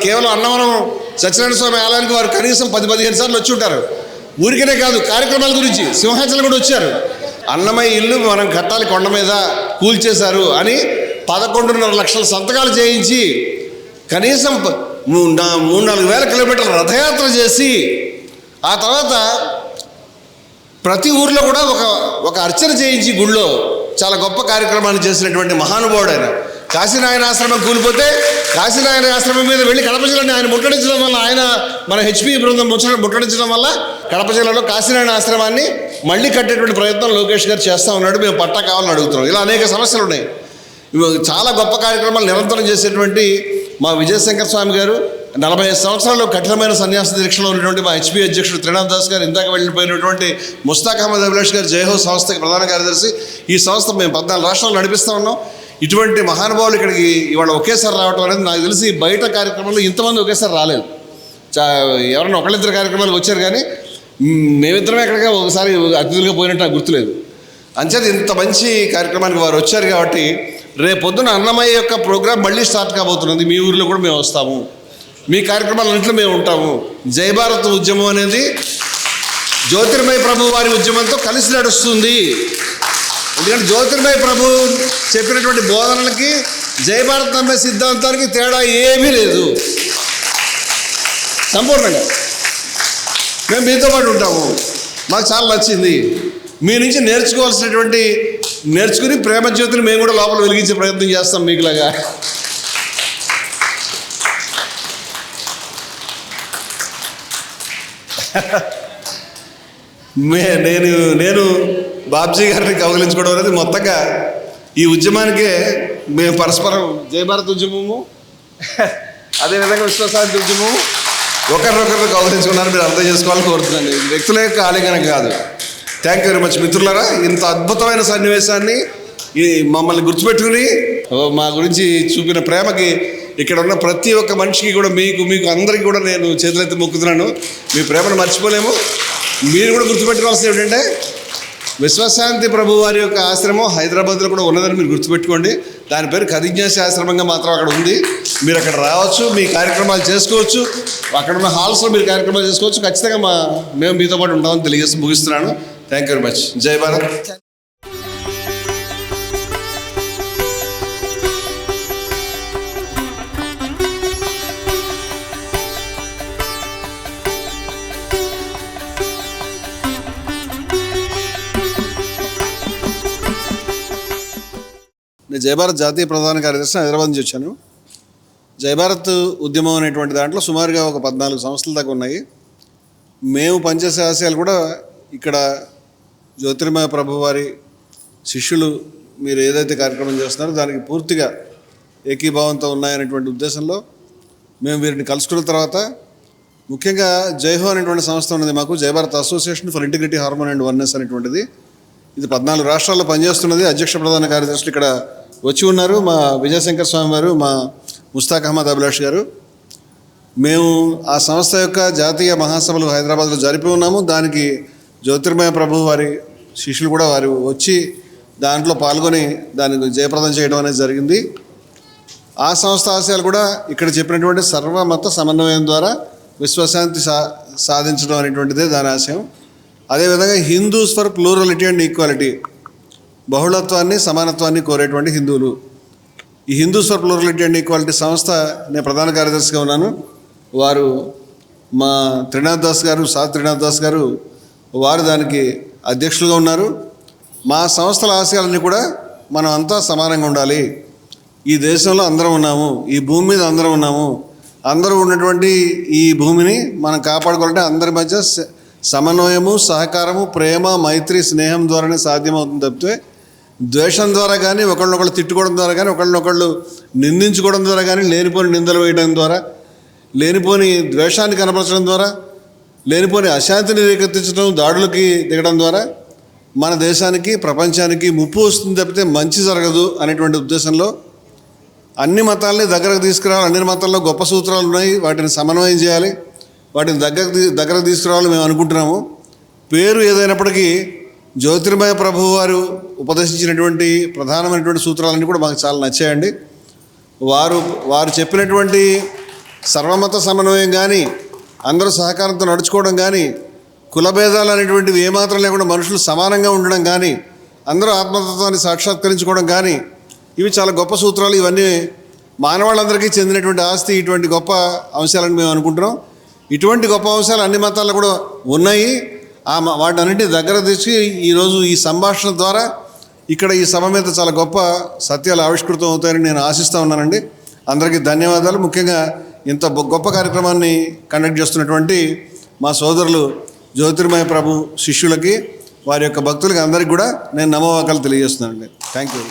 కేవలం అన్నవరం సత్యనారాయణ స్వామి ఆలయానికి వారు కనీసం 10-15 సార్లు వచ్చి ఉంటారు. ఊరికనే కాదు, కార్యక్రమాల గురించి సింహాచలం కూడా వచ్చారు. అన్నమయ్య ఇల్లు మనం కట్టాలి, కొండ మీద కూల్చేశారు అని 11.5 లక్షల సంతకాలు చేయించి కనీసం 3-4 వేల కిలోమీటర్ల రథయాత్ర చేసి ఆ తర్వాత ప్రతి ఊర్లో కూడా ఒక అర్చన చేయించి గుళ్ళో చాలా గొప్ప కార్యక్రమాన్ని చేసినటువంటి మహానుభావుడు ఆయన. కాశీనారాయణ ఆశ్రమం కూలిపోతే కాశీనారాయణ ఆశ్రమం మీద వెళ్ళి కడప జిల్లాని ఆయన ముట్టడించడం వల్ల, ఆయన మన హెచ్పి బృందం ముట్టడించడం వల్ల కడప జిల్లాలో కాశీనారాయణ ఆశ్రమాన్ని మళ్ళీ కట్టేటువంటి ప్రయత్నం లోకేష్ గారు చేస్తూ ఉన్నాడు. మేము పట్టా కావాలని అడుగుతున్నాం. ఇలా అనేక సమస్యలు ఉన్నాయి. చాలా గొప్ప కార్యక్రమాలు నిరంతరం చేసేటువంటి మా విజయశంకర స్వామి గారు 45 సంవత్సరాలు కఠినమైన సన్యాస దీక్షలో ఉన్నటువంటి మా హెచ్పి అధ్యక్షుడు త్రినాథ్ దాస్ గారు, ఇందాక వెళ్ళిపోయినటువంటి ముస్తాక్ అహ్మద్ అభిలాష్ గారు, జయహో సంస్థకి ప్రధాన కార్యదర్శి. ఈ సంస్థ మేము 14 రాష్ట్రాలు నడిపిస్తూ ఉన్నాం. ఇటువంటి మహానుభావులు ఇక్కడికి ఇవాళ ఒకేసారి రావడం అనేది నాకు తెలిసి బయట కార్యక్రమంలో ఇంతమంది ఒకేసారి రాలేదు. ఎవరైనా ఒకళ్ళిద్దరు కార్యక్రమాలు వచ్చారు, కానీ మేమిద్దరమే ఎక్కడికి ఒకసారి అతిథులుగా పోయినట్టు నాకు గుర్తులేదు. అంచేత ఇంత మంచి కార్యక్రమానికి వారు వచ్చారు కాబట్టి రేపొద్దున అన్నమయ్య యొక్క ప్రోగ్రాం మళ్ళీ స్టార్ట్ కాబోతున్నది. మీ ఊరిలో కూడా మేము వస్తాము, మీ కార్యక్రమాలన్నింటిలో మేము ఉంటాము. జై భారత్ ఉద్యమం అనేది జ్యోతిర్మయ ప్రభు వారి ఉద్యమంతో కలిసి నడుస్తుంది. ఎందుకంటే జ్యోతిర్మయ ప్రభు చెప్పినటువంటి బోధనలకి జై భారత్ అనే సిద్ధాంతానికి తేడా ఏమీ లేదు. సంపూర్ణంగా మేము మీతో పాటు ఉంటాము. మాకు చాలా నచ్చింది. మీ నుంచి నేర్చుకుని ప్రేమ జ్యోతిని మేము కూడా లోపల వెలిగించే ప్రయత్నం చేస్తాం మీకులాగా. నేను బాబ్జీ గారిని కౌగిలించుకోవడం అనేది మొత్తంగా ఈ ఉద్యమానికే మేము పరస్పరం జై భారత్ ఉద్యమము అదేవిధంగా విశ్వశాంతి ఉద్యమము ఒకరినొకరు గౌరవించుకున్నారు. మీరు అర్థం చేసుకోవాలని కోరుతున్నాను. వ్యక్తుల యొక్క ఆలింగనం కాదు. థ్యాంక్ యూ వెరీ మచ్ మిత్రులారా. ఇంత అద్భుతమైన సన్నివేశాన్ని మమ్మల్ని గుర్తుపెట్టుకుని మా గురించి చూపిన ప్రేమకి ఇక్కడ ఉన్న ప్రతి ఒక్క మనిషికి కూడా మీకు అందరికీ కూడా నేను చేతులెత్తి మొక్కుతున్నాను. మీ ప్రేమను మర్చిపోలేము. మీరు కూడా గుర్తుపెట్టుకోవాల్సింది ఏంటంటే విశ్వశాంతి ప్రభు వారి యొక్క ఆశ్రమం హైదరాబాద్లో కూడా ఉన్నదని మీరు గుర్తుపెట్టుకోండి. దాని పేరు కరిజ్ఞాసి ఆశ్రమంగా మాత్రం అక్కడ ఉంది. మీరు అక్కడ రావచ్చు, మీ కార్యక్రమాలు చేసుకోవచ్చు. అక్కడ ఉన్న హాల్స్లో మీరు కార్యక్రమాలు చేసుకోవచ్చు. ఖచ్చితంగా మేము మీతో పాటు ఉంటామని తెలియజేసి ముగిస్తున్నాను. Thank you very much. జై భారత్. నేను జయభారత్ జాతీయ ప్రధాన కార్యదర్శి హైదరాబాద్ నుంచి వచ్చాను. జయభారత్ ఉద్యమం అనేటువంటి దాంట్లో సుమారుగా ఒక 14 సంస్థల దాకా ఉన్నాయి. మేము పనిచేసే ఆశయాలు కూడా ఇక్కడ జ్యోతిర్మయ ప్రభు వారి శిష్యులు మీరు ఏదైతే కార్యక్రమం చేస్తున్నారో దానికి పూర్తిగా ఏకీభావంతో ఉన్నాయనేటువంటి ఉద్దేశంలో మేము వీరిని కలుసుకున్న తర్వాత ముఖ్యంగా జైహో అనేటువంటి సంస్థ ఉన్నది మాకు, Jayabharat association for integrity harmony and oneness అనేటువంటిది. ఇది 14 రాష్ట్రాల్లో పనిచేస్తున్నది. అధ్యక్ష ప్రధాన కార్యదర్శులు ఇక్కడ వచ్చి ఉన్నారు. మా విజయశంకర్ స్వామి గారు, మా ముస్తాక్ అహ్మద్ అభిలాష్ గారు. మేము ఆ సంస్థ యొక్క జాతీయ మహాసభలు హైదరాబాద్లో జరిపి ఉన్నాము. దానికి జ్యోతిర్మయ ప్రభు వారి శిష్యులు కూడా వారు వచ్చి దాంట్లో పాల్గొని దానికి జయప్రదం చేయడం అనేది జరిగింది. ఆ సంస్థ ఆశయాలు కూడా ఇక్కడ చెప్పినటువంటి సర్వమత సమన్వయం ద్వారా విశ్వశాంతి సాధించడం అనేటువంటిదే దాని ఆశయం. అదేవిధంగా Hindus for plurality and equality, బహుళత్వాన్ని సమానత్వాన్ని కోరేటువంటి హిందువులు. ఈ Hindus for plurality and equality సంస్థ నేను ప్రధాన కార్యదర్శిగా ఉన్నాను. వారు మా త్రినాథ్ దాస్ గారు, సాద్ త్రినాథ్ దాస్ గారు వారు దానికి అధ్యక్షులుగా ఉన్నారు. మా సంస్థల ఆశయాలన్నీ కూడా మనం అంతా సమానంగా ఉండాలి. ఈ దేశంలో అందరం ఉన్నాము, ఈ భూమి మీద అందరం ఉన్నాము. అందరూ ఉన్నటువంటి ఈ భూమిని మనం కాపాడుకోవాలంటే అందరి మధ్య సమన్వయము, సహకారము, ప్రేమ, మైత్రి, స్నేహం ద్వారానే సాధ్యమవుతుంది తప్పితే ద్వేషం ద్వారా కానీ, ఒకళ్ళనొకళ్ళు తిట్టుకోవడం ద్వారా కానీ, ఒకళ్ళనొకళ్ళు నిందించుకోవడం ద్వారా కానీ, లేనిపోని నిందలు వేయడం ద్వారా, లేనిపోని ద్వేషాన్ని కనపరచడం ద్వారా, లేనిపోని అశాంతిని రేకెత్తించడం, దాడులకి దిగడం ద్వారా మన దేశానికి, ప్రపంచానికి ముప్పు వస్తుంది తప్పితే మంచి జరగదు అనేటువంటి ఉద్దేశంలో అన్ని మతాలని దగ్గరకు తీసుకురావాలి. అన్ని మతాల్లో గొప్ప సూత్రాలు ఉన్నాయి, వాటిని సమన్వయం చేయాలి, వాటిని దగ్గరకు తీసుకురావాలని మేము అనుకుంటున్నాము. పేరు ఏదైనప్పటికీ జ్యోతిర్మయ ప్రభు వారు ఉపదేశించినటువంటి ప్రధానమైనటువంటి సూత్రాలన్నీ కూడా మాకు చాలా నచ్చాయండి. వారు చెప్పినటువంటి సర్వమత సమన్వయం కానీ, అందరూ సహకారంతో నడుచుకోవడం కానీ, కులభేదాలు అనేటువంటివి ఏమాత్రం లేకుండా మనుషులు సమానంగా ఉండడం కానీ, అందరూ ఆత్మతత్వాన్ని సాక్షాత్కరించుకోవడం కానీ, ఇవి చాలా గొప్ప సూత్రాలు. ఇవన్నీ మానవాళ్ళందరికీ చెందినటువంటి ఆస్తి. ఇటువంటి గొప్ప అంశాలని మేము అనుకుంటున్నాం. ఇటువంటి గొప్ప అంశాలు అన్ని మతాల్లో కూడా ఉన్నాయి. వాటన్నింటినీ దగ్గర తెచ్చి ఈరోజు ఈ సంభాషణ ద్వారా ఇక్కడ ఈ సభ మీద చాలా గొప్ప సత్యాలు ఆవిష్కృతం అవుతాయని నేను ఆశిస్తూ ఉన్నానండి. అందరికీ ధన్యవాదాలు. ముఖ్యంగా ఇంత గొప్ప కార్యక్రమాన్ని కండక్ట్ చేస్తున్నటువంటి మా సోదరులు జ్యోతిర్మయ ప్రభు శిష్యులకి, వారి యొక్క భక్తులకి అందరికీ కూడా నేను నమోవాకాలు తెలియజేస్తున్నానండి. Thank you.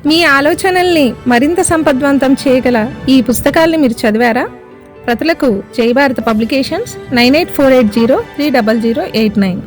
మీ ఆలోచనల్ని మరింత సంపద్వంతం చేయగల ఈ పుస్తకాల్ని మీరు చదివారా? ప్రతులకు జై భారత్ పబ్లికేషన్స్ 9848030089.